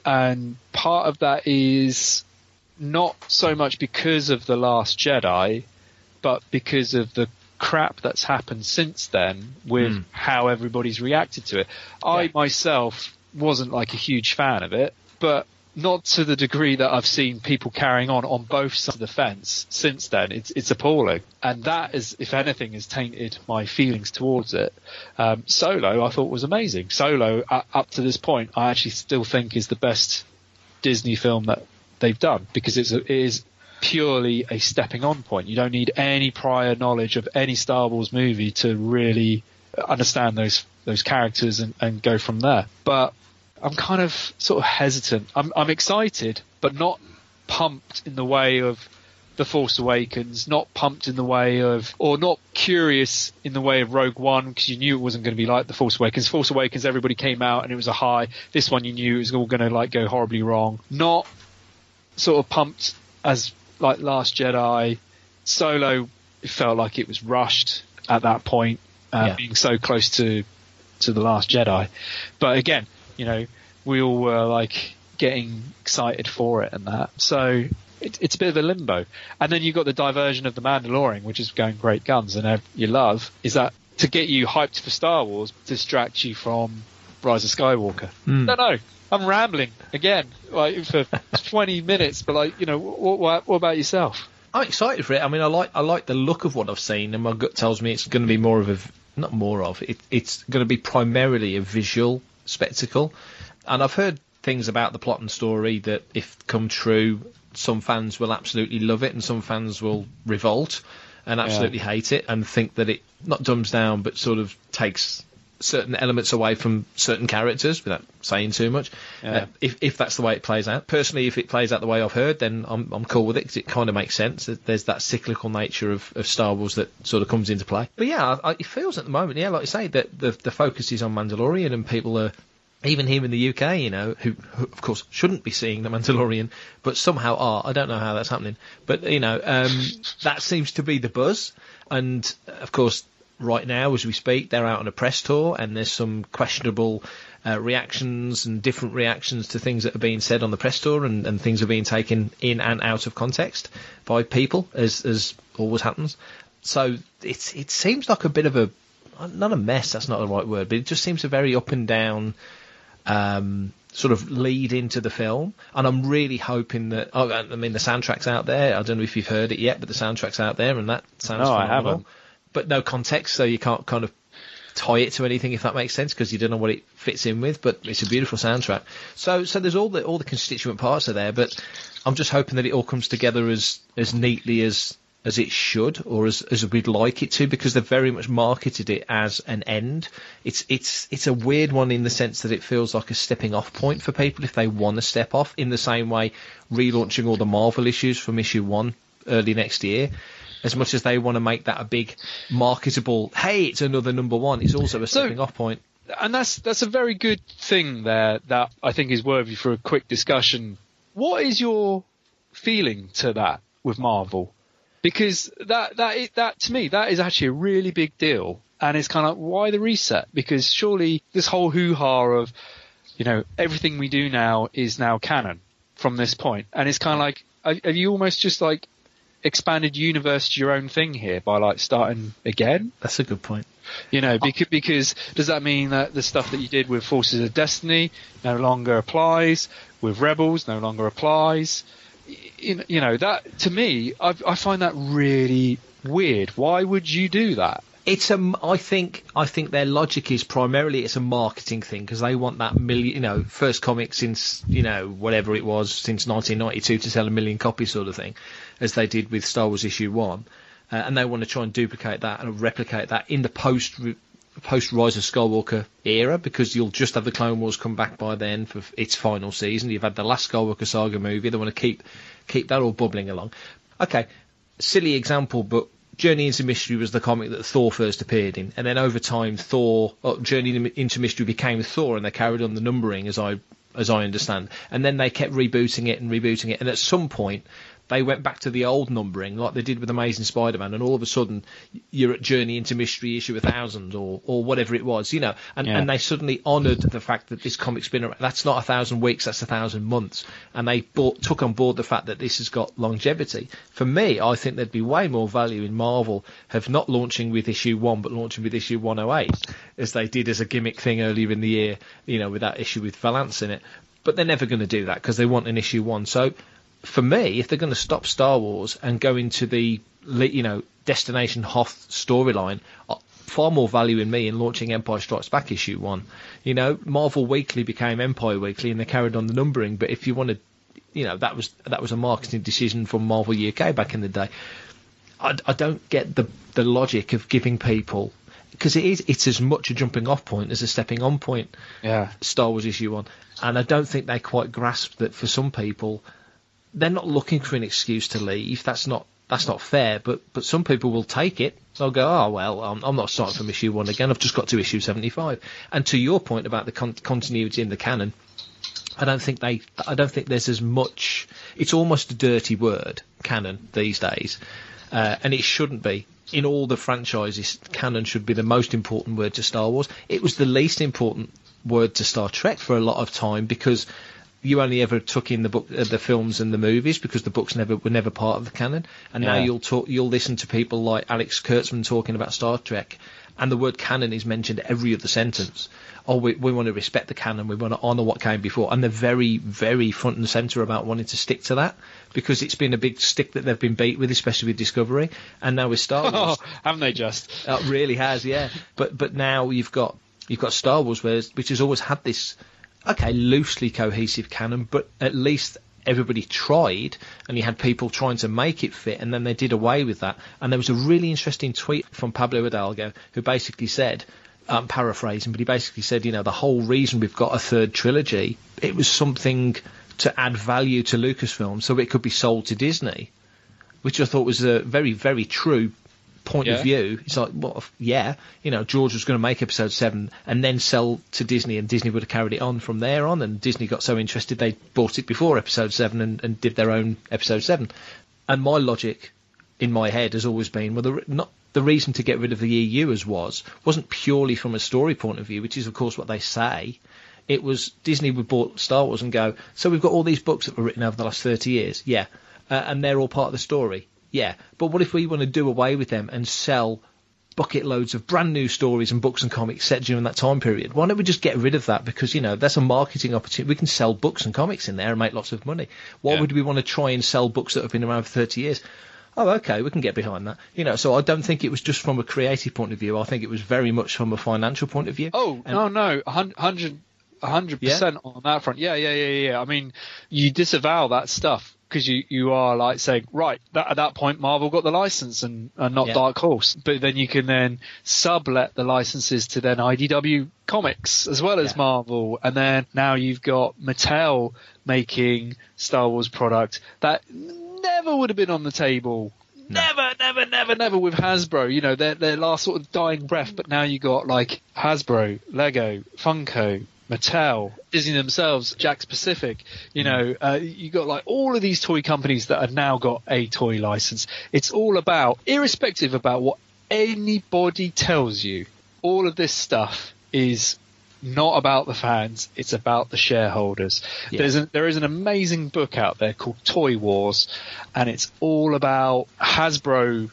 And part of that is not so much because of The Last Jedi, but because of the crap that's happened since then with how everybody's reacted to it. I myself wasn't like a huge fan of it, but not to the degree that I've seen people carrying on both sides of the fence since then. It's appalling. And that is, if anything, has tainted my feelings towards it. Solo, I thought, was amazing. Solo, up to this point, I actually still think is the best Disney film that they've done, because it is purely a stepping on point. You don't need any prior knowledge of any Star Wars movie to really understand those characters and go from there. But I'm kind of sort of hesitant. I'm excited, but not pumped in the way of The Force Awakens, not pumped in the way of, or not curious in the way of Rogue One, because you knew it wasn't going to be like The Force Awakens. Force Awakens, everybody came out and it was a high. This one, you knew it was all going to like go horribly wrong. Not sort of pumped as like Last Jedi. Solo, it felt like it was rushed at that point, being so close to The Last Jedi. But again, we all were like getting excited for it and that. So it's a bit of a limbo. And then you've got the diversion of The Mandalorian, which is going great guns, and you love, is that to get you hyped for Star Wars, distract you from Rise of Skywalker. I don't know. I'm rambling again, like for 20 minutes, but like, what about yourself? I'm excited for it. I mean, I like the look of what I've seen, and my gut tells me it's going to be it's going to be primarily a visual spectacle. And I've heard things about the plot and story that, if come true, some fans will absolutely love it and some fans will revolt and absolutely hate it and think that it not dumbs down but sort of takes certain elements away from certain characters without saying too much. If that's the way it plays out. Personally, if it plays out the way I've heard, then I'm cool with it, because it kind of makes sense. There's that cyclical nature of Star Wars that sort of comes into play. But it feels at the moment, like you say, that the focus is on Mandalorian, and people are, even here in the UK, who of course shouldn't be seeing The Mandalorian, but somehow are. I don't know how that's happening. But, that seems to be the buzz. And, of course, right now, as we speak, they're out on a press tour, and there's some questionable reactions and different reactions to things that are being said on the press tour, and things are being taken in and out of context by people, as always happens. So it seems like a bit of a, not a mess, that's not the right word, but it just seems a very up and down sort of lead into the film. And I'm really hoping that, the soundtrack's out there. I don't know if you've heard it yet, but the soundtrack's out there, and that sounds phenomenal. I haven't. But no context, so you can't kind of tie it to anything, if that makes sense, because you don't know what it fits in with. But it's a beautiful soundtrack. So there's all the constituent parts are there, but I'm just hoping that it all comes together as neatly as as it should, or as we'd like it to, because they've very much marketed it as an end. It's a weird one in the sense that it feels like a stepping off point for people if they want to step off, in the same way relaunching all the Marvel issues from issue 1 early next year. As much as they want to make that a big marketable, hey, it's another number 1, it's also a stepping off point. And that's a very good thing there that I think is worthy for a quick discussion. What is your feeling to that with Marvel? Because that to me, that is actually a really big deal. And it's kind of, why the reset? Because surely this whole hoo-ha of, everything we do now is now canon from this point. And it's kind of like, have you almost just like expanded universe to your own thing here by like starting again? That's a good point. Because does that mean that the stuff that you did with Forces of Destiny no longer applies, with Rebels no longer applies? That, to me, I find that really weird. Why would you do that? I think their logic is primarily it's a marketing thing, because they want that million, first comic since, whatever it was, since 1992 to sell 1 million copies sort of thing, as they did with Star Wars issue 1. And they want to try and duplicate that and replicate that in the post Rise of Skywalker era, because you'll just have the Clone Wars come back by then for its final season. You've had the last Skywalker saga movie. They want to keep that all bubbling along. Okay, silly example, but Journey into Mystery was the comic that Thor first appeared in, and then over time Journey into Mystery became Thor, and they carried on the numbering as I understand, and then they kept rebooting it, and at some point they went back to the old numbering like they did with Amazing Spider-Man, and all of a sudden you're at Journey into Mystery issue 1000 or whatever it was, and they suddenly honoured the fact that this comic's been around. That's not 1,000 weeks, that's 1,000 months, and they took on board the fact that this has got longevity. For me, I think there'd be way more value in Marvel have not launching with issue 1 but launching with issue 108, as they did as a gimmick thing earlier in the year, with that issue with Valance in it. But they're never going to do that because they want an issue 1. So for me, if they're going to stop Star Wars and go into the, Destination Hoth storyline, far more value in me in launching Empire Strikes Back issue 1. Marvel Weekly became Empire Weekly and they carried on the numbering. But if you wanted, that was a marketing decision from Marvel UK back in the day. I don't get the logic of giving people, because it's as much a jumping off point as a stepping on point. Yeah. Star Wars issue 1, and I don't think they quite grasp that for some people, they're not looking for an excuse to leave. That's not fair. But some people will take it. They'll go, oh well, I'm not starting from issue 1 again. I've just got to issue 75. And to your point about the continuity in the canon, I don't think there's as much. It's almost a dirty word, canon, these days, and it shouldn't be. In all the franchises, canon should be the most important word to Star Wars. It was the least important word to Star Trek for a lot of time, because you only ever took in the films and the movies, because the books were never part of the canon. And now you'll listen to people like Alex Kurtzman talking about Star Trek, and the word canon is mentioned every other sentence. Oh, we want to respect the canon, we want to honour what came before, and they're very, very front and centre about wanting to stick to that, because it's been a big stick that they've been beat with, especially with Discovery, and now with Star Wars. Oh, haven't they just? It really has, yeah. But now you've got Star Wars, which has always had this, loosely cohesive canon, but at least everybody tried, and you had people trying to make it fit, and then they did away with that. And there was a really interesting tweet from Pablo Hidalgo, who basically said, I'm paraphrasing, but he basically said, the whole reason we've got a third trilogy, it was something to add value to Lucasfilm so it could be sold to Disney, which I thought was a very, very true point of view. It's like, well, George was going to make episode 7 and then sell to Disney, and Disney would have carried it on from there on, and Disney got so interested they bought it before episode 7 and did their own episode 7. And my logic in my head has always been, well, the reason to get rid of the EU wasn't purely from a story point of view, which is of course what they say. It was Disney would bought Star Wars and go, so we've got all these books that were written over the last 30 years, and they're all part of the story. Yeah, but what if we want to do away with them and sell bucket loads of brand new stories and books and comics set during that time period? Why don't we just get rid of that? Because, that's a marketing opportunity. We can sell books and comics in there and make lots of money. Why would we want to try and sell books that have been around for 30 years? Oh, okay, we can get behind that. So I don't think it was just from a creative point of view. I think it was very much from a financial point of view. Oh, no, 100% on that front. Yeah. I mean, you disavow that stuff because you are like saying, right, at that point Marvel got the license and not Dark Horse, but then you can then sublet the licenses to then IDW Comics as well as Marvel, and then now you've got Mattel making Star Wars product that never would have been on the table. Never with Hasbro, you know, their last sort of dying breath, but now you got like Hasbro, Lego, Funko, Mattel, Disney themselves, Jakks Pacific, you know, you got like all of these toy companies that have now got a toy license. It's all about, irrespective about what anybody tells you, all of this stuff is not about the fans, it's about the shareholders. Yeah. There is an amazing book out there called Toy Wars, and it's all about Hasbro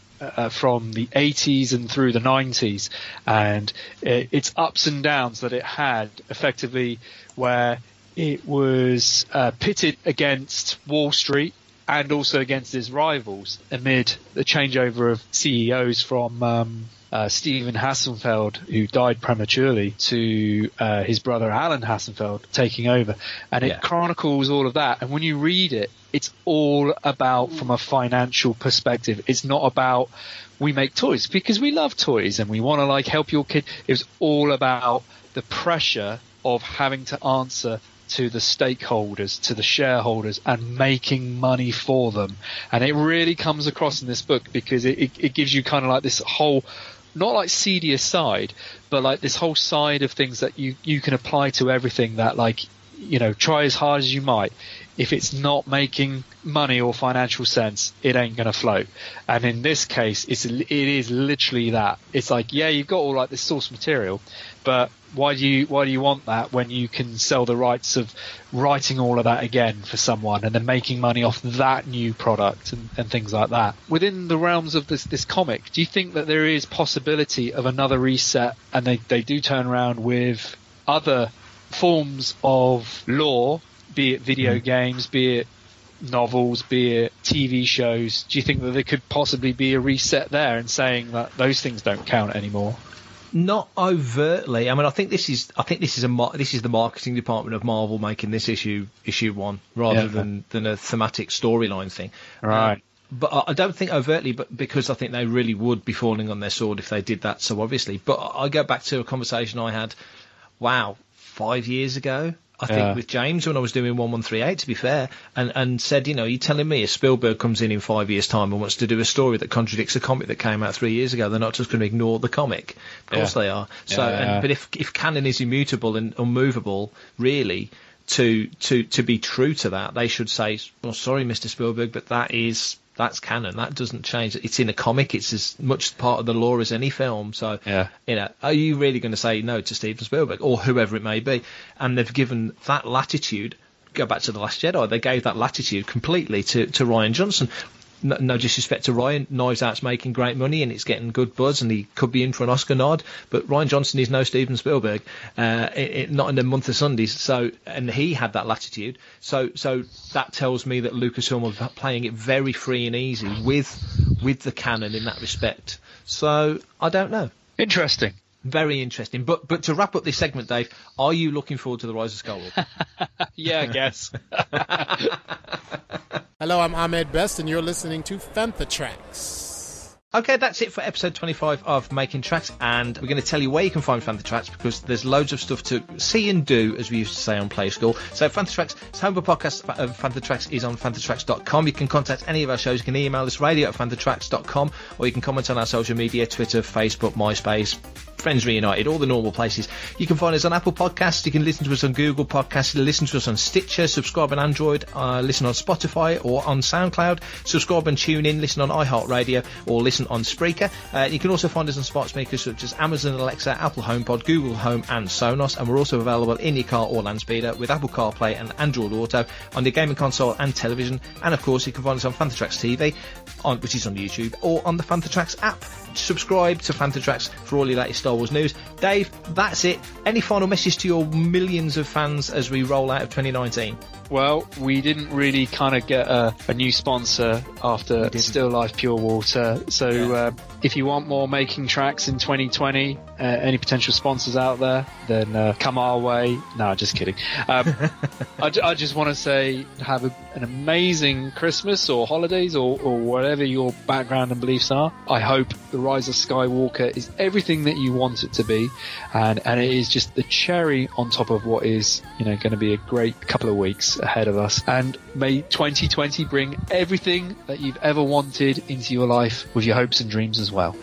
from the 80s and through the 90s, and its ups and downs that it had, effectively, where it was pitted against Wall Street and also against its rivals amid the changeover of CEOs from Stephen Hassenfeld, who died prematurely, to his brother Alan Hassenfeld taking over. And it chronicles all of that. And when you read it, it's all about from a financial perspective. It's not about we make toys because we love toys and we want to like help your kid. It was all about the pressure of having to answer to the stakeholders, to the shareholders, and making money for them. And it really comes across in this book because it gives you kind of like this whole, not like seedier side, but like this whole side of things that you can apply to everything that, like, you know, try as hard as you might. If it's not making money or financial sense, it ain't going to float. And in this case, it is literally that. It's like, yeah, you've got all like this source material, but why do you want that when you can sell the rights of writing all of that again for someone and then making money off that new product and things like that? Within the realms of this comic, do you think that there is possibility of another reset, and they do turn around with other forms of lore, be it video games, be it novels, be it TV shows? Do you think that there could possibly be a reset there and saying that those things don't count anymore? Not overtly. I mean, I think this is the marketing department of Marvel making this issue one rather than a thematic storyline thing. Right. But I don't think overtly, but because I think they really would be falling on their sword if they did that so obviously. But I go back to a conversation I had, 5 years ago, I think, with James when I was doing 1138, to be fair, and said, you know, you're telling me if Spielberg comes in 5 years' time and wants to do a story that contradicts a comic that came out 3 years ago, they're not just going to ignore the comic. Of course they are. So, but if canon is immutable and unmovable, really, to be true to that, they should say, well, sorry, Mr. Spielberg, but that's canon. That doesn't change. It's in a comic. It's as much part of the lore as any film. So, you know, are you really going to say no to Steven Spielberg or whoever it may be? And they've given that latitude. Go back to The Last Jedi. They gave that latitude completely to Rian Johnson. No disrespect to Ryan, Knives Out's making great money and it's getting good buzz and he could be in for an Oscar nod, but Rian Johnson is no Steven Spielberg, not in a month of Sundays. So, and he had that latitude. So that tells me that Lucasfilm was playing it very free and easy with the canon in that respect. So I don't know. Interesting. Very interesting. But to wrap up this segment, Dave, are you looking forward to the Rise of Skywalker? Yeah, I guess. Hello, I'm Ahmed Best, and you're listening to Fantha Tracks. Okay, that's it for episode 25 of Making Tracks, and we're going to tell you where you can find Fantha Tracks because there's loads of stuff to see and do, as we used to say on Play School. So Fantha Tracks, it's home of podcast of Fantha Tracks is on fanthatracks.com. You can contact any of our shows. You can email us radio@fanthatracks.com, or you can comment on our social media, Twitter, Facebook, MySpace, Friends Reunited, all the normal places. You can find us on Apple Podcasts, you can listen to us on Google Podcasts, listen to us on Stitcher, subscribe on Android, listen on Spotify or on SoundCloud, subscribe and tune in, listen on iHeartRadio or listen on Spreaker. You can also find us on smart speakers such as Amazon Alexa, Apple HomePod, Google Home and Sonos, and we're also available in your car or land speeder with Apple CarPlay and Android Auto on your gaming console and television. And of course you can find us on Fantha Tracks TV, which is on YouTube, or on the Fantha Tracks app. Subscribe to Fantha Tracks for all your latest Star Wars news. Dave, that's it. Any final message to your millions of fans as we roll out of 2019? Well, we didn't really kind of get a new sponsor after Still Life Pure Water. So if you want more Making Tracks in 2020, any potential sponsors out there, then come our way. No, just kidding. I just want to say have an amazing Christmas or holidays or whatever your background and beliefs are. I hope The Rise of Skywalker is everything that you want it to be, and it is just the cherry on top of what is, going to be a great couple of weeks ahead of us. And may 2020 bring everything that you've ever wanted into your life with your hopes and dreams as well.